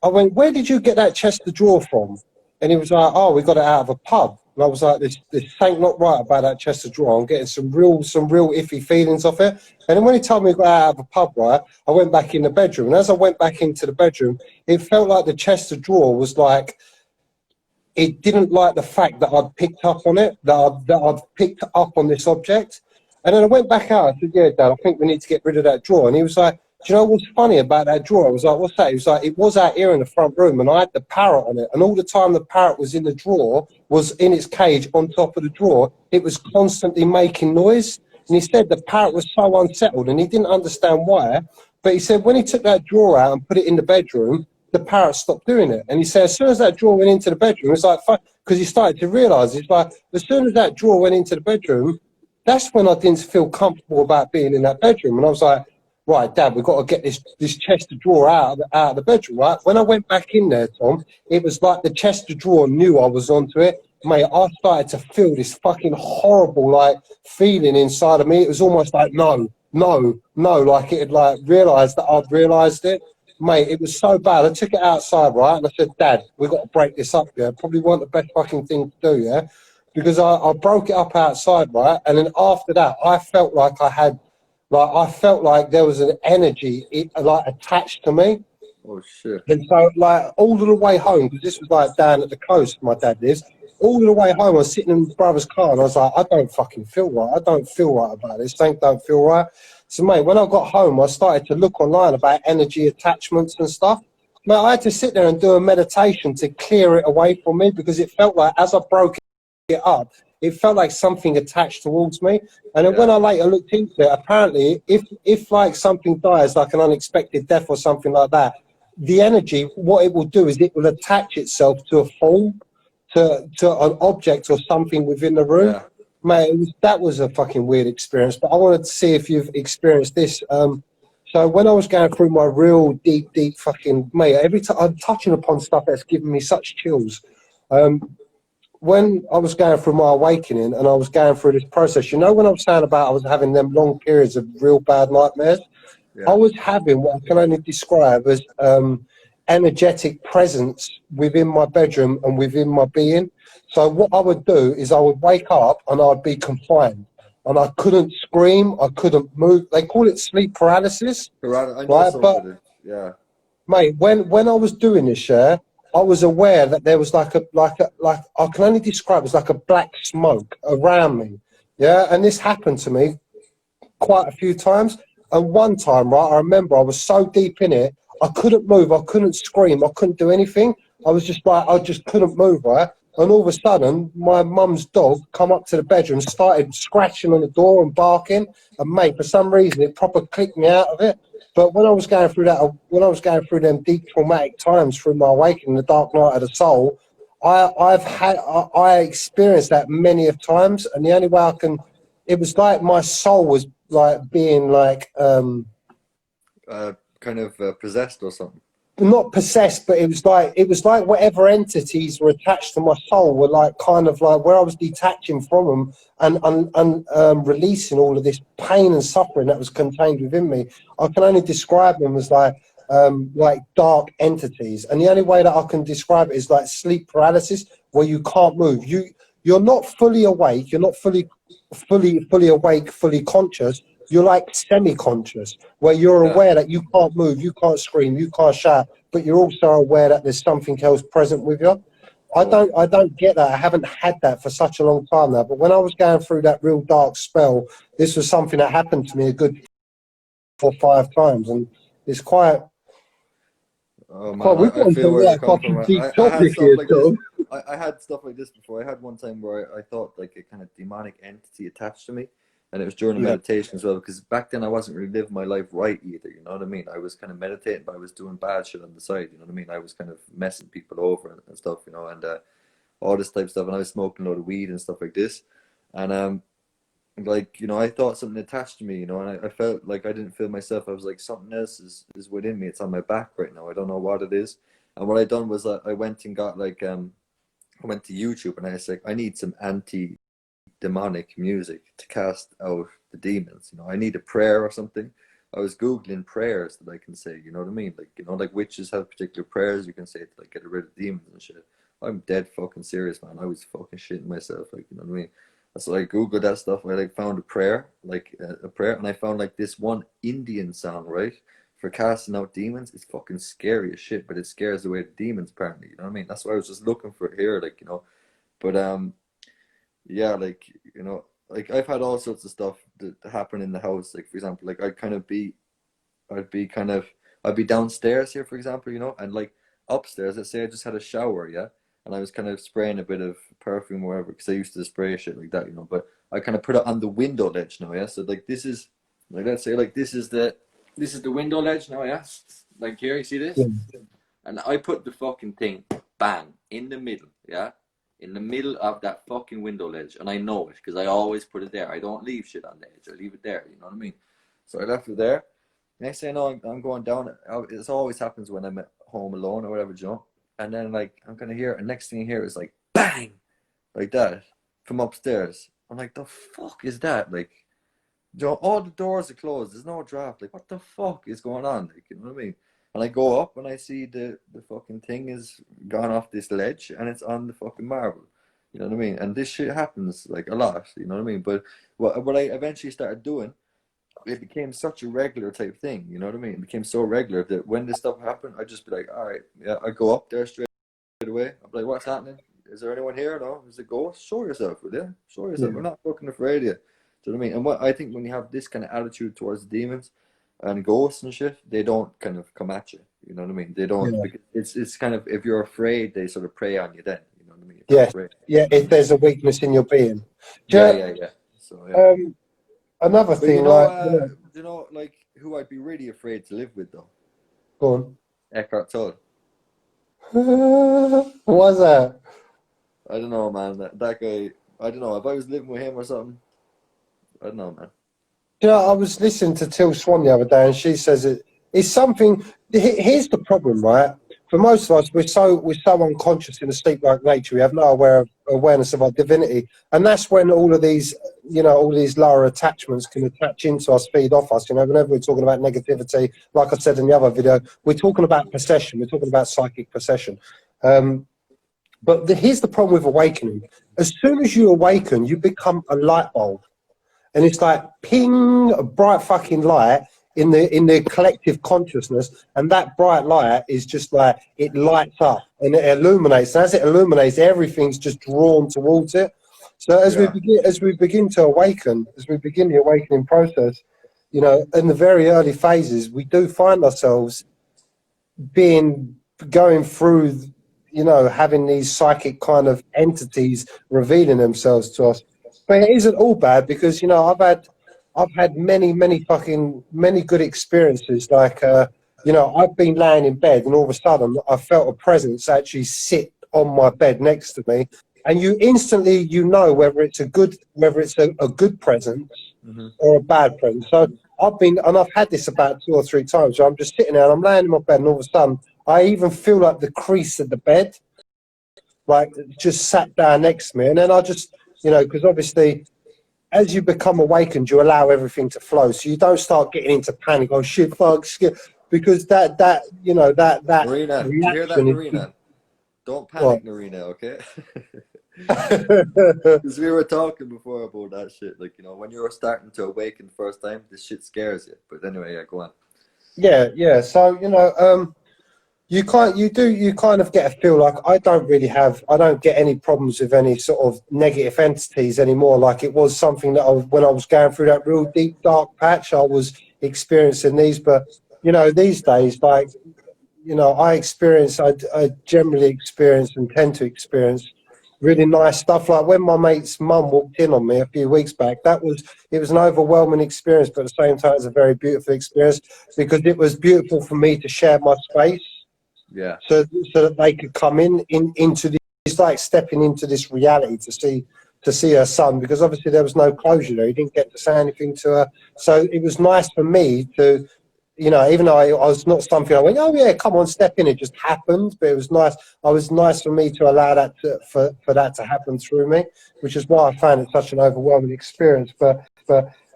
I went, where did you get that chest of drawer from? And he was like, oh, we got it out of a pub. And I was like, there's something not right about that chest of drawer. I'm getting some real iffy feelings off it. And then when he told me to go out of a pub, right, I went back in the bedroom. And as I went back into the bedroom, it felt like the chest of drawer was like, it didn't like the fact that I'd picked up on it, that I'd picked up on this object. And then I went back out. I said, yeah, Dad, I think we need to get rid of that drawer. And he was like, do you know what's funny about that drawer? I was like, what's that? He was like, it was out here in the front room and I had the parrot on it. And all the time the parrot was in the drawer, was in its cage on top of the drawer, it was constantly making noise. And he said the parrot was so unsettled and he didn't understand why. But he said when he took that drawer out and put it in the bedroom, the parrot stopped doing it. And he said as soon as that drawer went into the bedroom, it's like, because he started to realise, it's like, as soon as that drawer went into the bedroom, that's when I didn't feel comfortable about being in that bedroom. And I was like, right, Dad, we've got to get this chest of drawer out of the bedroom, right? When I went back in there, Tom, it was like the chest of drawer knew I was onto it. Mate, I started to feel this fucking horrible, like, feeling inside of me. It was almost like, no, like it had, like, realised that I'd realised it. Mate, it was so bad. I took it outside, right? And I said, Dad, we've got to break this up, yeah? Probably weren't the best fucking thing to do, yeah? Because I broke it up outside, right? And then after that, I felt like I felt like there was an energy like attached to me. Oh shit. And so like all of the way home, because this was like down at the coast my dad lives, all of the way home I was sitting in my brother's car and I was like, I don't fucking feel right. I don't feel right about this. Things don't feel right. So mate, when I got home, I started to look online about energy attachments and stuff. Mate, I had to sit there and do a meditation to clear it away from me because it felt like as I broke it up, it felt like something attached towards me. And then when I later looked into it, apparently if like something dies, like an unexpected death or something like that, the energy, what it will do is it will attach itself to a form, to an object or something within the room. Yeah. Mate, that was a fucking weird experience, but I wanted to see if you've experienced this. So when I was going through my real deep fucking, mate, every time I'm touching upon stuff that's given me such chills. When I was going through my awakening and I was going through this process, you know, when I was saying about I was having them long periods of real bad nightmares, Yeah. I was having what I can only describe as energetic presence within my bedroom and within my being. So what I would do is I would wake up and I'd be confined and I couldn't scream, I couldn't move. They call it sleep paralysis. I know Right, some but of it. Yeah. mate, when I was doing this, yeah, I was aware that there was like I can only describe it as like a black smoke around me. Yeah, and this happened to me quite a few times. And one time, right, I remember I was so deep in it, I couldn't move, I couldn't scream, I couldn't do anything. I was just like, I just couldn't move, right? And all of a sudden, my mum's dog come up to the bedroom, started scratching on the door and barking. And mate, for some reason, it proper clicked me out of it. But when I was going through that, when I was going through them deep traumatic times through my awakening, the dark night of the soul, I experienced that many of times. And the only way I can, it was like my soul was like being like, Kind of possessed or something. not possessed, but it was like whatever entities were attached to my soul were like kind of like where I was detaching from them and releasing all of this pain and suffering that was contained within me. I can only describe them as like dark entities, and the only way that I can describe it is like sleep paralysis, where you can't move. You're not fully awake. You're not fully awake, fully conscious. You're like semi-conscious, where you're aware that you can't move, you can't scream, you can't shout, but you're also aware that there's something else present with you. I don't get that. I haven't had that for such a long time now. But when I was going through that real dark spell, this was something that happened to me a good 4 or 5 times, and it's quite. Oh man, Quite, we've I gone feel to where you're like coming fucking from. deep I had topic stuff here, like this. Tom. I had stuff like this before. I had one time where I thought like a kind of demonic entity attached to me, and it was during a Yeah. meditation as well. Because back then I wasn't really living my life right either. You know what I mean? I was kind of meditating, but I was doing bad shit on the side. You know what I mean? I was kind of messing people over and stuff. You know, and all this type of stuff. And I was smoking a lot of weed and stuff like this. And like, you know, I thought something attached to me, you know, and I felt like I didn't feel myself. I was like, something else is within me. It's on my back right now. I don't know what it is. And what I done was I went and got like I went to YouTube and I was like, I need some anti-demonic music to cast out the demons. You know, I need a prayer or something. I was Googling prayers that I can say, you know what I mean? Like, you know, like witches have particular prayers you can say to like get rid of demons and shit. I'm dead fucking serious, man. I was fucking shitting myself, like, you know what I mean? So I Googled that stuff. I like found a prayer, like a prayer, and I found like this one Indian song, right? For casting out demons. It's fucking scary as shit, but it scares away the demons apparently. You know what I mean? That's why I was just looking for it here, like, you know. But yeah, like, you know, like I've had all sorts of stuff that happen in the house. Like for example, like I'd be downstairs here, for example, you know, and like upstairs, let's say I just had a shower, yeah, and I was kind of spraying a bit of perfume or whatever, because I used to spray shit like that, you know, but I kind of put it on the window ledge now, yeah. So like this is like, let's say like this is the window ledge now, yeah. Like here, you see this? Yeah. And I put the fucking thing bang in the middle, yeah, in the middle of that fucking window ledge, and I know it because I always put it there. I don't leave shit on the edge. I leave it there. You know what I mean? So I left it there. Next thing I know, I'm going down. It always happens when I'm at home alone or whatever, you know. And then like I'm gonna hear, and next thing you hear is like bang, like that from upstairs. I'm like, the fuck is that? Like, you know, all the doors are closed. There's no draft. Like, what the fuck is going on? Like, you know what I mean? And I go up and I see the fucking thing is gone off this ledge and it's on the fucking marble. You know what I mean? And this shit happens like a lot. You know what I mean? But what I eventually started doing, it became such a regular type thing. You know what I mean? It became so regular that when this stuff happened, I'd just be like, all right, yeah, I go up there straight away. I'm like, what's happening? Is there anyone here? No? Is it a ghost? Show yourself, will you? Show yourself. Yeah. We're not fucking afraid of you. Do you know what I mean? And what I think when you have this kind of attitude towards demons and ghosts and shit, they don't kind of come at you. You know what I mean? They don't. Yeah. Because it's kind of, if you're afraid, they sort of prey on you then. You know what I mean? If you're Yes. afraid. Yeah. If there's a weakness in your being. Yeah. So yeah. Another But you thing, know, like, you know, like who I'd be really afraid to live with though? go on. Eckhart Tolle. What was that? I don't know, man. That guy. I don't know. If I was living with him or something, I don't know, man. You know, I was listening to Till Swan the other day, and she says it's something. Here's the problem, right? For most of us, we're so unconscious in a sleep-like nature. We have no awareness of our divinity, and that's when all of these, you know, all these lower attachments can attach into us, feed off us. You know, whenever we're talking about negativity, like I said in the other video, we're talking about possession. We're talking about psychic possession. But here's the problem with awakening. As soon as you awaken, you become a light bulb. And it's like ping, a bright fucking light in the collective consciousness, and that bright light is just like, it lights up and it illuminates. And as it illuminates, everything's just drawn towards it. So as we begin to awaken, as we begin the awakening process, you know, in the very early phases, we do find ourselves going through, you know, having these psychic kind of entities revealing themselves to us. But it isn't all bad, because, you know, I've had many good experiences. Like, you know, I've been laying in bed and all of a sudden I felt a presence actually sit on my bed next to me, and you instantly, you know, whether it's a good presence or a bad presence. So I've had this about 2 or 3 times. So I'm just sitting there and I'm laying in my bed, and all of a sudden I even feel like the crease of the bed, like, just sat down next to me. And then I just, you know, because obviously as you become awakened, you allow everything to flow. So you don't start getting into panic. Oh shit, fuck, shit. Because that you know, that Marina, do you hear that, Marina? Don't panic, Marina, okay? Because we were talking before about that shit. Like, you know, when you're starting to awaken the first time, this shit scares you. But anyway, yeah, go on. Yeah. So, you know, you kind of get a feel like I don't get any problems with any sort of negative entities anymore. Like, it was something that when I was going through that real deep dark patch, I was experiencing these. But, you know, these days, like, you know, I generally experience and tend to experience really nice stuff. Like when my mate's mum walked in on me a few weeks back, it was an overwhelming experience, but at the same time, it's a very beautiful experience, because it was beautiful for me to share my space. Yeah. So that they could come into this, like stepping into this reality to to see her son, because obviously there was no closure there. He didn't get to say anything to her. So it was nice for me to, you know, even though I was not something I went, oh yeah, come on, step in. It just happened, but it was nice. I was nice for me to allow that for that to happen through me, which is why I found it such an overwhelming experience. But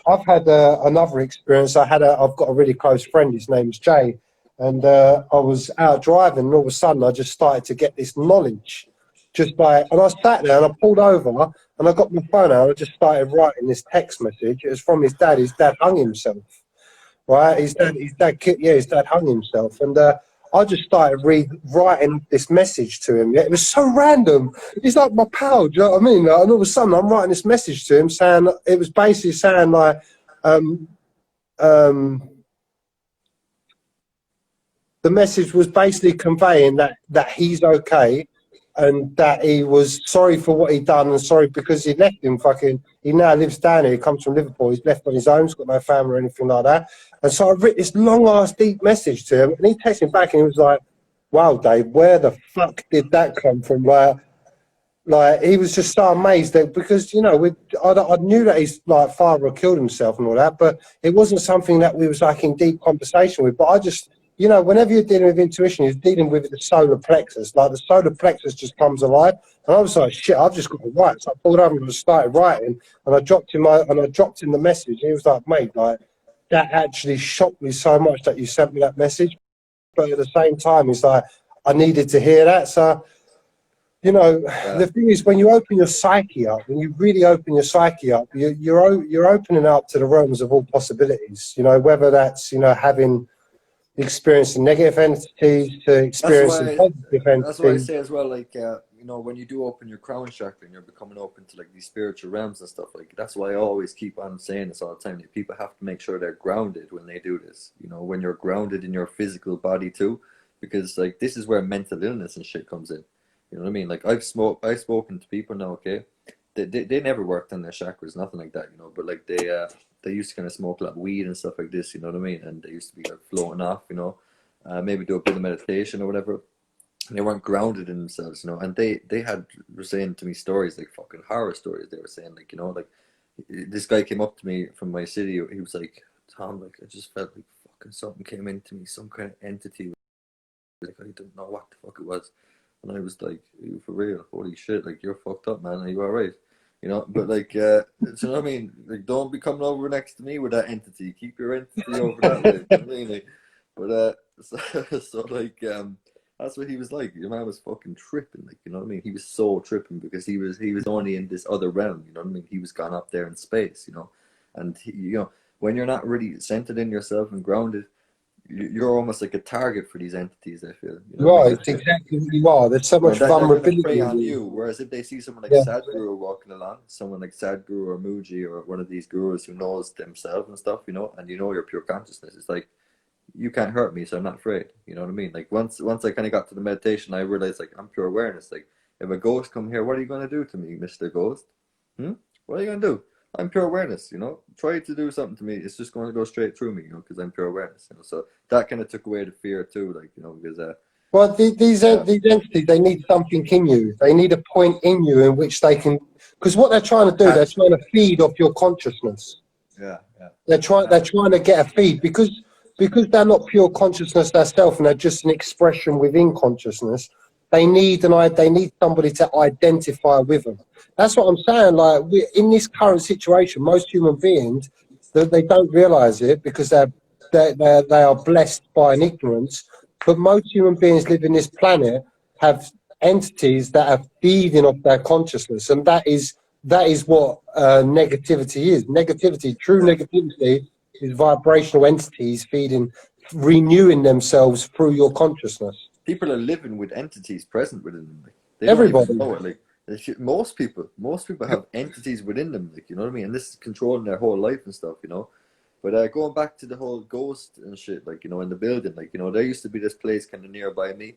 I've had another experience. I've got a really close friend. His name is Jay, and I was out driving, and all of a sudden I just started to get this knowledge, and I sat there and I pulled over and I got my phone out and I just started writing this text message. It was from his dad. His dad hung himself. Right, his dad hung himself, and I just started writing this message to him. Yeah, it was so random. He's like my pal, do you know what I mean? Like, and all of a sudden, I'm writing this message to him saying, it was basically saying like, the message was basically conveying that he's okay, and that he was sorry for what he'd done, and sorry because he left him he now lives down here, he comes from Liverpool, he's left on his own, he's got no family or anything like that. And so I wrote this long ass deep message to him, and he texted me back and he was like, wow, Dave, where the fuck did that come from? Like he was just so amazed that, because, you know, I knew that his like father had killed himself and all that, but it wasn't something that we was like in deep conversation with. But I just, you know, whenever you're dealing with intuition, you're dealing with the solar plexus. Like the solar plexus just comes alive, and I was like, shit, I've just got to write. So I pulled over and just started writing, and I dropped him the message. And he was like, mate, like that actually shocked me so much that you sent me that message. But at the same time, it's like I needed to hear that. So, you know, the thing is, when you open your psyche up, when you really open your psyche up, you're opening up to the realms of all possibilities. You know, whether that's, you know, experiencing negative entities to experiencing positive entities. That's why I say as well, like, you know, when you do open your crown chakra and you're becoming open to like these spiritual realms and stuff, like that's why I always keep on saying this all the time. Like, people have to make sure they're grounded when they do this. You know, when you're grounded in your physical body too, because like this is where mental illness and shit comes in. You know what I mean? Like I've spoken to people now, okay? They never worked on their chakras, nothing like that, you know, but like they used to kind of smoke a lot of weed and stuff like this, you know what I mean? And they used to be like floating off, you know, maybe do a bit of meditation or whatever. And they weren't grounded in themselves, you know, and they were saying to me stories, like fucking horror stories. They were saying, like, you know, like this guy came up to me from my city. He was like, Tom, like I just felt like fucking something came into me, some kind of entity. Like I don't know what the fuck it was. And I was like, are you for real? Holy shit, like you're fucked up, man. Are you alright? You know, but like, you know what I mean? Like, don't be coming over next to me with that entity. Keep your entity over that way. You know what I mean? Like, but so like, that's what he was like. Your man was fucking tripping, like, you know what I mean? He was so tripping because he was only in this other realm, you know what I mean? He was gone up there in space, you know, and you know, when you're not really centered in yourself and grounded, you're almost like a target for these entities, I feel. You know, Right, it's exactly what you are. There's so much vulnerability. They're prey on you. Whereas if they see someone like Sadhguru walking along, someone like Sadhguru or Muji or one of these gurus who knows themselves and stuff, you know, and you know your pure consciousness, it's like, you can't hurt me, so I'm not afraid. You know what I mean? Like once I kind of got to the meditation, I realized like I'm pure awareness. Like if a ghost come here, what are you going to do to me, Mr. Ghost? What are you going to do? I'm pure awareness, you know. Try to do something to me, it's just going to go straight through me, you know, because I'm pure awareness, you know. So that kind of took away the fear too, like, you know, because well, these entities, they need something in you. They need a point in you in which they can, because what they're trying to do, they're trying to feed off your consciousness. Yeah. They're trying to get a feed because they're not pure consciousness themselves, and they're just an expression within consciousness. They need somebody to identify with them. That's what I'm saying. Like in this current situation, most human beings, they don't realize it because they are blessed by an ignorance. But most human beings live in this planet have entities that are feeding off their consciousness, and that is what negativity is. True negativity is vibrational entities renewing themselves through your consciousness. People are living with entities present within them. Like, they Everybody. don't even know it. Like most people have entities within them. Like, you know what I mean? And this is controlling their whole life and stuff, you know. But going back to the whole ghost and shit, like, you know, in the building, like, you know, there used to be this place kind of nearby me,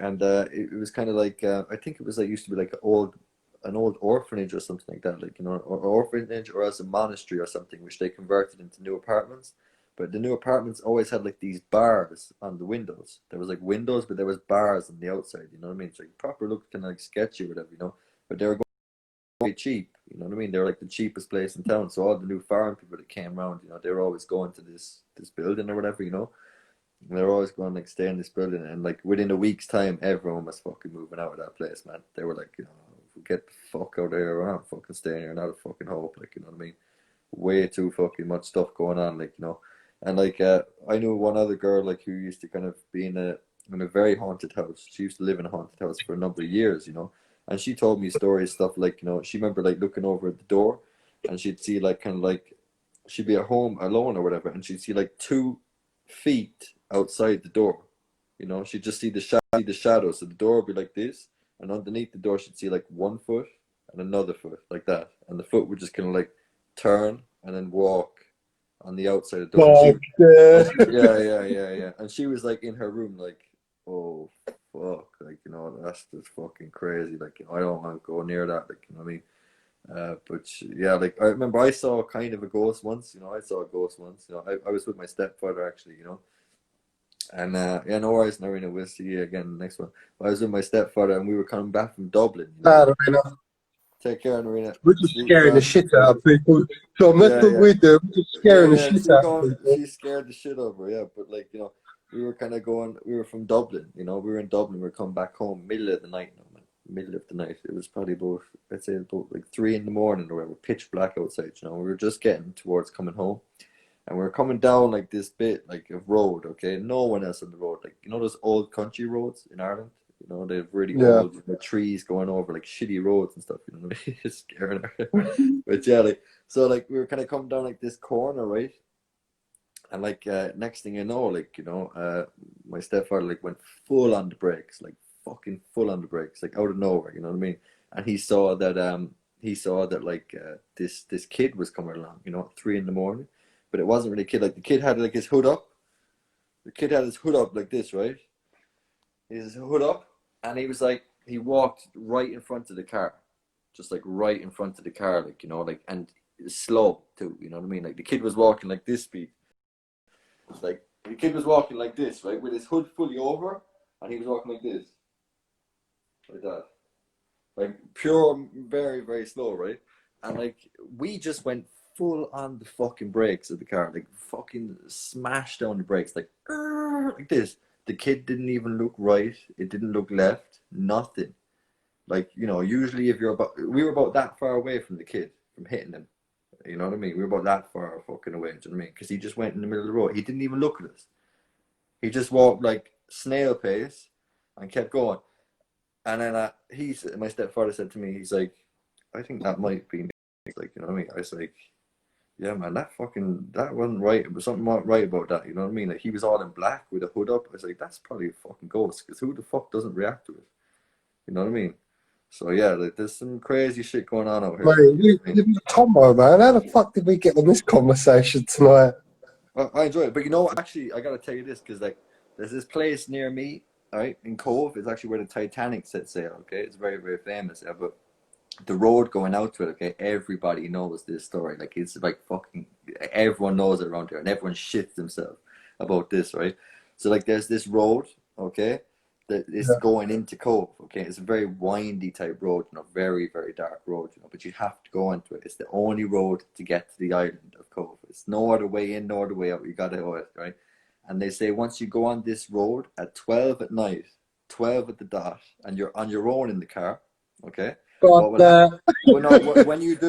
and it was kind of like I think it was like used to be like an old orphanage or something like that, like, you know, or orphanage or as a monastery or something, which they converted into new apartments. But the new apartments always had like these bars on the windows. There was like windows, but there was bars on the outside. You know what I mean? So like proper looked kind of like sketchy or whatever, you know. But they were going very cheap. You know what I mean? They were like the cheapest place in town. So all the new foreign people that came around, you know, they were always going to this building or whatever, you know. And they were always going like stay in this building, and like within a week's time, everyone was fucking moving out of that place, man. They were like, you know, get the fuck out of here. We're not fucking staying here. Not a fucking hope. Like, you know what I mean? Way too fucking much stuff going on, like, you know. And like I knew one other girl like who used to kind of be in a very haunted house. She used to live in a haunted house for a number of years, you know. And she told me stories, stuff like, you know, she remember like looking over at the door, and she'd see like kind of like she'd be at home alone or whatever, and she'd see like 2 feet outside the door. You know, she'd just see the shadow. So the door would be like this, and underneath the door she'd see like 1 foot and another foot like that, and the foot would just kind of like turn and then walk on the outside of the door. Yeah. And she was like in her room, like, oh fuck, like, you know, that's just fucking crazy. Like, you know, I don't want to go near that. Like, you know what I mean? Yeah, like I remember I saw kind of a ghost once. You know, I saw a ghost once. You know, I was with my stepfather actually. You know, and yeah, no worries, Narina. We'll see you again next one. I was with my stepfather, and we were coming back from Dublin. You know? Narina. Take care, Narina. We're just scaring the shit out of people. So that's what we do. We're just scaring the shit out of people. She scared the shit out of her, yeah. But like, you know, we were kind of going. We were from Dublin. You know, we were in Dublin. We were coming back home middle of the night. Middle of the night. It was probably about, I'd say about like 3 in the morning or whatever, pitch black outside, you know. We were just getting towards coming home, and we were coming down like this bit like of road, okay, no one else on the road, like, you know, those old country roads in Ireland, you know, they've really old, you know, trees going over like shitty roads and stuff, you know what I mean? It's scaring her. But yeah, like, so like we were kind of coming down like this corner, right? And like next thing you know, like, you know, my stepfather like went full on the brakes, like fucking full on the brakes, like out of nowhere, you know what I mean? And he saw that like this kid was coming along, you know, at 3 in the morning, but it wasn't really a kid. Like the kid had like his hood up. The kid had his hood up like this, right? His hood up, and he was like, he walked right in front of the car, just like right in front of the car, like, you know, like, and slow too, you know what I mean? Like the kid was walking like this speed. Like the kid was walking like this, right, with his hood fully over, and he was walking like this. Like that, like pure, very, very slow, right? And like we just went full on the fucking brakes of the car, like fucking smashed down the brakes, like this. The kid didn't even look right. It didn't look left. Nothing. Like, you know, usually if we were about that far away from the kid, from hitting him. You know what I mean? We were about that far fucking away. Do you know what I mean? Because he just went in the middle of the road. He didn't even look at us. He just walked like snail pace and kept going. And then my stepfather said to me, he's like, I think that might be me. Like, you know what I mean? I was like, yeah, man, that wasn't right. It was something not right about that. You know what I mean? Like, he was all in black with a hood up. I was like, that's probably a fucking ghost, because who the fuck doesn't react to it? You know what I mean? So yeah, like, there's some crazy shit going on out here. Mate, Tomo, man, how the fuck did we get on this conversation tonight? I enjoy it, but you know what? Actually, I gotta tell you this, because like, there's this place near me, right, in Cove. It's actually where the Titanic set sail. Okay, it's very, very famous. Yeah, but the road going out to it, okay, everybody knows this story. Like, it's like fucking everyone knows it around here, and everyone shits themselves about this, right? So like, there's this road, okay, that is going into Cove. Okay, it's a very windy type road, you know, very, very dark road, you know, but you have to go into it. It's the only road to get to the island of Cove. It's no other way in, no other way out. You gotta go it, right? And they say once you go on this road at 12 at night, 12 at the dot, and you're on your own in the car, okay? When you do,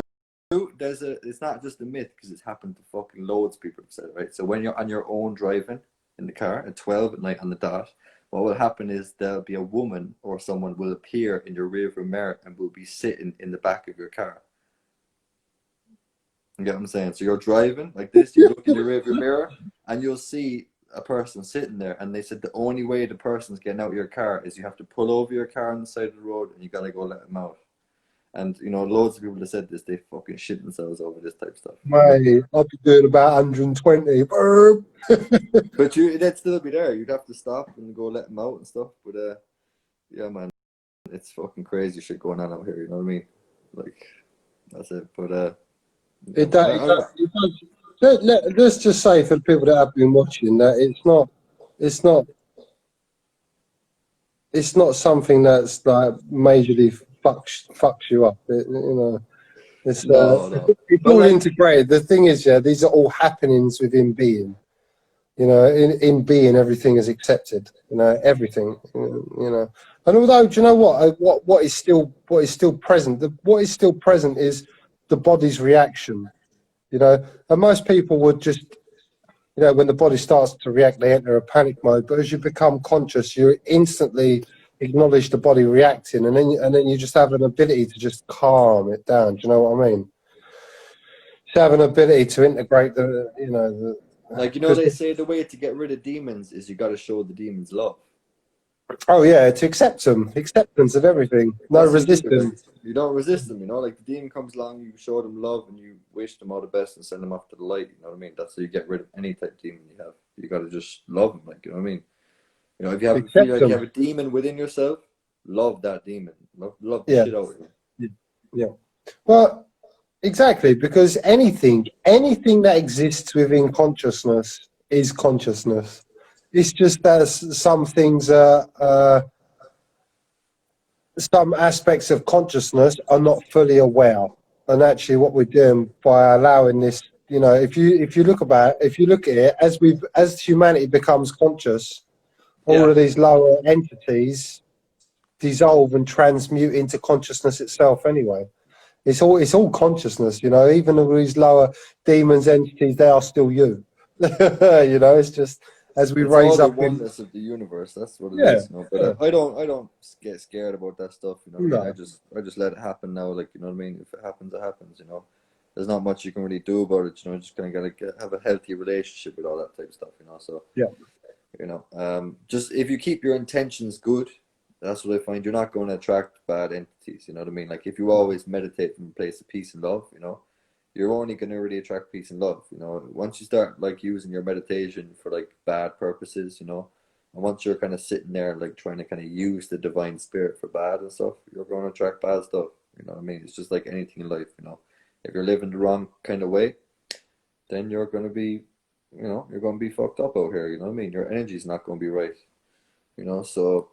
it's not just a myth, because it's happened to fucking loads of people have said it, right? So when you're on your own driving in the car at 12 at night on the dot, what will happen is there'll be a woman or someone will appear in your rearview mirror and will be sitting in the back of your car. You get what I'm saying? So you're driving like this, you look in your rearview mirror, and you'll see a person sitting there, and they said the only way the person's getting out of your car is you have to pull over your car on the side of the road, and you gotta go let them out. And you know, loads of people that said this, they fucking shit themselves over this type of stuff. Mate, I'll be doing about 120. But they'd still be there. You'd have to stop and go let them out and stuff. But yeah, man, it's fucking crazy shit going on out here. You know what I mean? Like, that's it. But let's just say for the people that have been watching that it's not something that's like majorly fucks you up. You know, No, no. it's But all like, integrated. The thing is, yeah, these are all happenings within being. You know, in being, everything is accepted. You know, everything. You know, and although, do you know what? What is still present? What is still present is the body's reaction. You know, and most people would just, you know, when the body starts to react, they enter a panic mode. But as you become conscious, you instantly acknowledge the body reacting, and then you just have an ability to just calm it down. Do you know what I mean? Just have an ability to integrate the, you know, like you know, because they say the way to get rid of demons is you got to show the demons love. oh yeah, to accept them, acceptance of everything, no That's what you do. Like, resistance. you don't resist them. You know, like the demon comes along, you show them love, and you wish them all the best and send them off to the light. You know what I mean? That's how you get rid of any type of demon you have. You got to just love them. Like, you know what I mean? You know, if you have feel Accept like you them. have a demon within yourself, love that demon. Love the Yeah, shit out of it. yeah. Well, exactly, because anything that exists within consciousness is consciousness. It's just that some things are, some aspects of consciousness are not fully aware. And actually, what we're doing by allowing this, you know, if you look at it, as humanity becomes conscious, all Yeah. of these lower entities dissolve and transmute into consciousness itself. Anyway, it's all consciousness, you know. Even all these lower demons, entities, they are still you. You know, it's just as we It's all raise the up in, oneness of the universe. That's what it yeah, is, you know. yeah, But I don't get scared about that stuff. You know what I mean? no, I just let it happen now. Like, you know what I mean? If it happens, it happens. You know, there's not much you can really do about it. You know, just kind of gotta have a healthy relationship with all that type of stuff. You know, so yeah, you know, just if you keep your intentions good, that's what I find. You're not going to attract bad entities. You know what I mean? Like if you always meditate from a place of peace and love, you know, you're only going to really attract peace and love. You know, once you start like using your meditation for like bad purposes, you know, and once you're kind of sitting there like trying to kind of use the divine spirit for bad and stuff, you're going to attract bad stuff. You know what I mean? It's just like anything in life. You know, if you're living the wrong kind of way, then you're going to be, you know, you're going to be fucked up out here. You know what I mean? Your energy's not going to be right. You know, so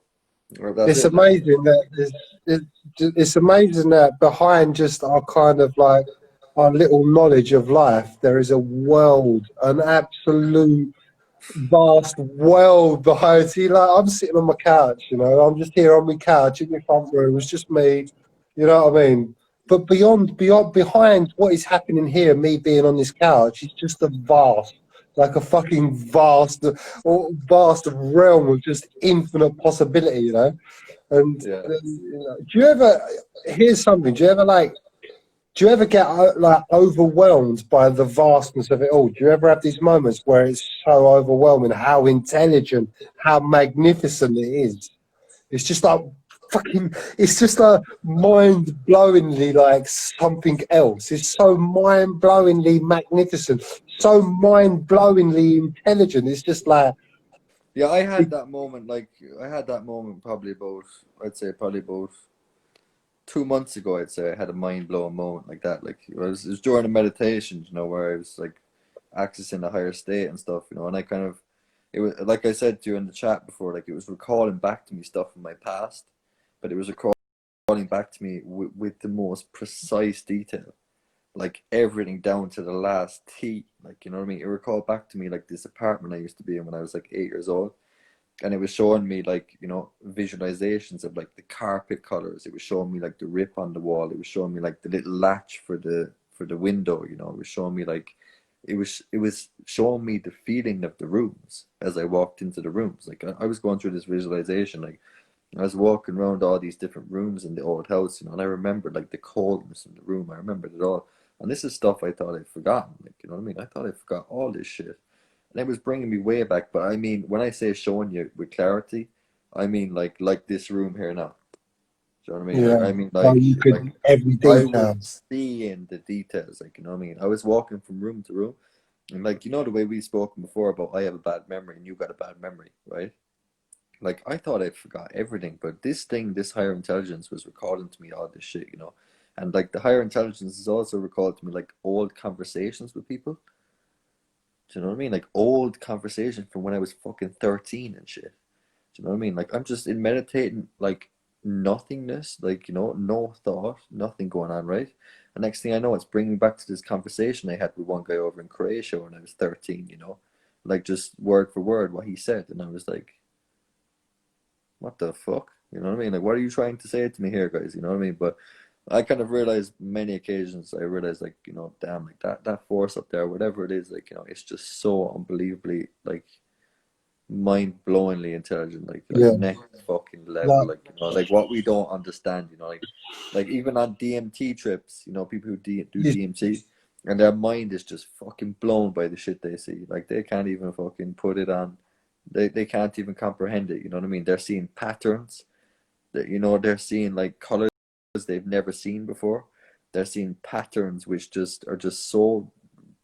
well, that's it's it. Like, amazing that it's amazing that behind just our kind of like our little knowledge of life, there is a world, an absolute vast world behind. See, like I'm sitting on my couch, you know, I'm just here on my couch in my front room. It's just me, you know what I mean? But behind what is happening here, me being on this couch, it's just a vast, like a fucking vast realm of just infinite possibility, you know. And yeah. you know, do you ever? Here's something. Do you ever like? Do you ever get like overwhelmed by the vastness of it all? Do you ever have these moments where it's so overwhelming how intelligent, how magnificent it is? It's just like fucking, it's just like mind-blowingly like something else. It's so mind-blowingly magnificent, so mind-blowingly intelligent. It's just like, Yeah, I had that moment, like, I had that moment probably about, I'd say probably about 2 months ago, I'd say I had a mind blowing moment like that. Like, it was during a meditation, you know, where I was like accessing a higher state and stuff, you know, and I kind of, it was, like I said to you in the chat before, like, it was recalling back to me stuff from my past, but it was recalling back to me with the most precise detail, like everything down to the last T. Like, you know what I mean? It recalled back to me like this apartment I used to be in when I was like 8 years old. And it was showing me like, you know, visualizations of like the carpet colors. It was showing me like the rip on the wall. It was showing me like the little latch for the window, you know. It was showing me like it was showing me the feeling of the rooms as I walked into the rooms. Like I was going through this visualization, like I was walking around all these different rooms in the old house, you know, and I remembered like the coldness in the room. I remembered it all. And this is stuff I thought I'd forgotten. Like, you know what I mean? I thought I forgot all this shit. And it was bringing me way back. But I mean, when I say showing you with clarity, I mean like this room here now. Do you know what I mean? yeah, Like I mean so you could like every I was detail. seeing the details. Like, you know what I mean? I was walking from room to room, and like, you know, the way we've spoken before about I have a bad memory and you got a bad memory, right? Like I thought I forgot everything, but this thing, this higher intelligence was recalling to me all this shit, you know. And like the higher intelligence is also recalled to me like old conversations with people. Do you know what I mean? Like old conversations from when I was fucking 13 and shit. Do you know what I mean? Like I'm just in meditating, like nothingness, like, no thought, nothing going on, right? And next thing I know, it's bringing me back to this conversation I had with one guy over in Croatia when I was 13, like just word for word what he said. And I was like, what the fuck? You know what I mean? Like, what are you trying to say to me here, guys? You know what I mean? But I kind of realized many occasions, I realized, like, damn, like that force up there, whatever it is, like, it's just so unbelievably, like, mind-blowingly intelligent, like Yeah. next fucking level, Like, like what we don't understand, like even on DMT trips, people who do you, DMT, and their mind is just fucking blown by the shit they see. Like they can't even fucking put it on. They can't even comprehend it. You know what I mean? They're seeing patterns. That they're seeing like colors they've never seen before. They're seeing patterns which just are just so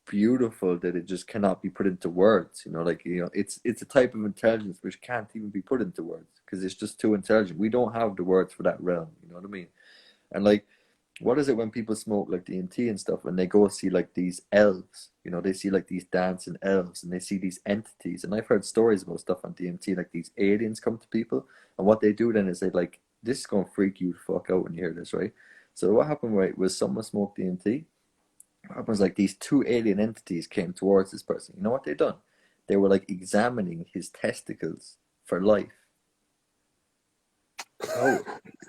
beautiful that it just cannot be put into words. Like it's a type of intelligence which can't even be put into words because it's just too intelligent. We don't have the words for that realm. You know what I mean? And like, what is it when people smoke like DMT and stuff and they go see like these elves? They see like these dancing elves and they see these entities. And I've heard stories about stuff on DMT, like these aliens come to people, and what they do then is they like, this is gonna freak you the fuck out when you hear this, right? So what happened, right, was someone smoked DMT. What happens, like these two alien entities came towards this person. You know what they done? They were like examining his testicles for life.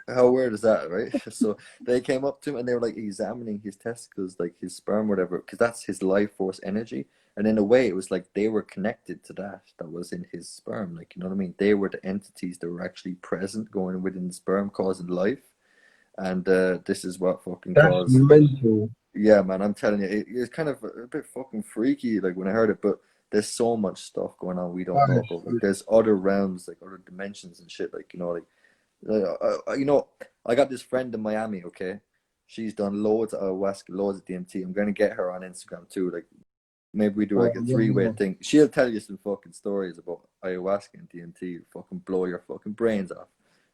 How weird is that, right? So they came up to him and they were like examining his testicles, like his sperm, whatever, because that's his life force energy. And in a way, it was like they were connected to that was in his sperm. Like, you know what I mean? They were the entities that were actually present, going within the sperm, causing life. And this is what fucking that's caused. mental. Yeah, man, I'm telling you, it's kind of a bit fucking freaky, like when I heard it. But there's so much stuff going on we don't know about. Like, there's other realms, like other dimensions and shit. Like, I got this friend in Miami, okay? She's done loads of ayahuasca, loads of DMT. I'm gonna get her on Instagram too. Like maybe we do like a three-way thing. She'll tell you some fucking stories about ayahuasca and DMT. Fucking blow your fucking brains off.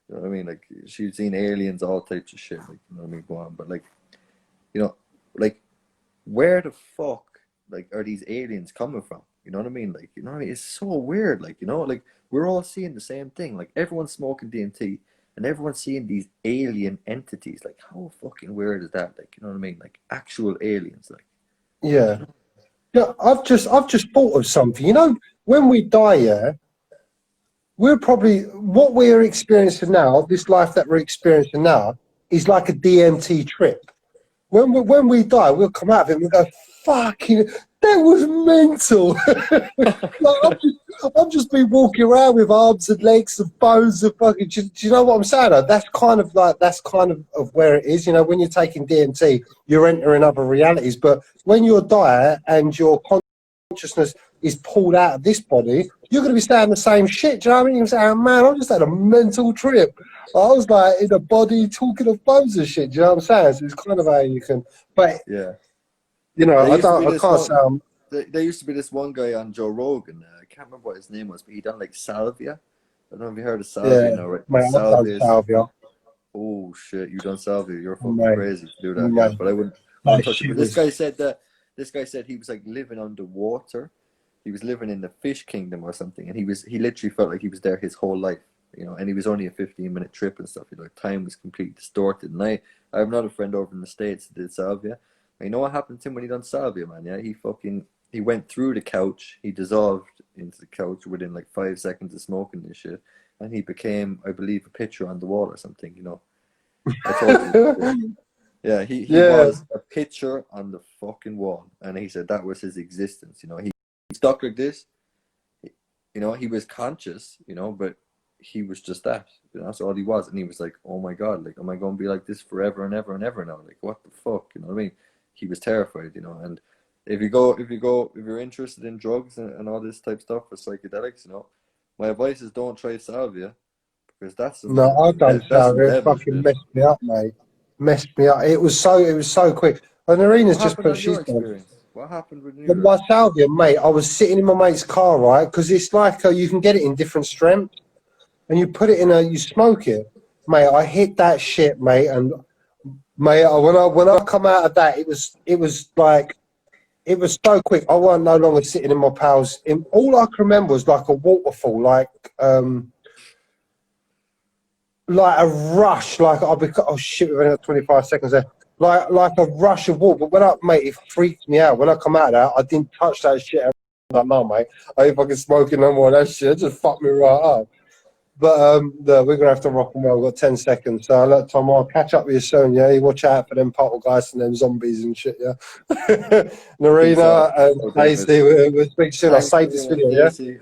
You know what I mean? Like she's seen aliens, all types of shit. Like, you know what I mean? Go on, but like, like where the fuck like are these aliens coming from? You know what I mean? Like, you know what I mean? It's so weird. Like, like we're all seeing the same thing. Like everyone's smoking DMT. And everyone's seeing these alien entities. Like, how fucking weird is that? Like, you know what I mean? Like, actual aliens. Like, yeah. Yeah, I've just thought of something. When we die, yeah, we're probably what we're experiencing now. This life that we're experiencing now is like a DMT trip. When we die, we'll come out of it and we'll go, fucking, that was mental. Like, I've just been walking around with arms and legs and bones and fucking. Do you know what I'm saying? That's kind of where it is. When you're taking DMT, you're entering other realities. But when you're dying and your consciousness is pulled out of this body, you're going to be saying the same shit. Do you know what I mean? You're saying, man, I just had a mental trip. I was like in a body talking of bones and shit. Do you know what I'm saying? So it's kind of how you can, but yeah. I can't sound. There used to be this one guy on Joe Rogan. I can't remember what his name was, but he done like salvia. I don't know if you heard of salvia now, right? Mate, I've done salvia. Oh shit, you done salvia? You're fucking Mate, crazy to do that, yeah. But I wouldn't touch it. But this guy said he was like living underwater. He was living in the fish kingdom or something, and he literally felt like he was there his whole life, and he was only a 15-minute trip and stuff. Like time was completely distorted. And I have another friend over in the States that did salvia. And you know what happened to him when he done salvia, man? Yeah, he went through the couch, he dissolved into the couch within like 5 seconds of smoking this shit, and he became, I believe, a picture on the wall or something, I told you. Yeah, he was a picture on the fucking wall, and he said that was his existence. He stuck like this. He was conscious, but he was just that. That's all he was, and he was like, "Oh my god, like, am I going to be like this forever and ever and ever now? Like, what the fuck?" You know what I mean? He was terrified, and if you're interested in drugs and all this type stuff for psychedelics, my advice is don't try salvia, because that's I've done salvia. It fucking messed me up, mate. Messed me up. It was so quick. And Arena's just put she's done. What happened with you? My salvia, mate. I was sitting in my mate's car, right? Because it's like you can get it in different strengths, and you put it in you smoke it, mate. I hit that shit, mate, and mate, when I come out of that, it was like, it was so quick. I wasn't no longer sitting in my pals. All I can remember was like a waterfall, like like a rush, like I'll be, oh shit, we've only got 25 seconds there. Like a rush of water. But when mate, it freaked me out. When I come out of that, I didn't touch that shit. I was like, no, mate, I ain't fucking smoking no more of that shit. It just fucked me right up. But no, we're gonna have to rock and roll. We've got 10 seconds. So look, Tom, I'll catch up with you soon. Yeah, you watch out for them poltergeists and them zombies and shit. Yeah, Narina and Daisy, we'll speak soon. I'll save this video. Yeah.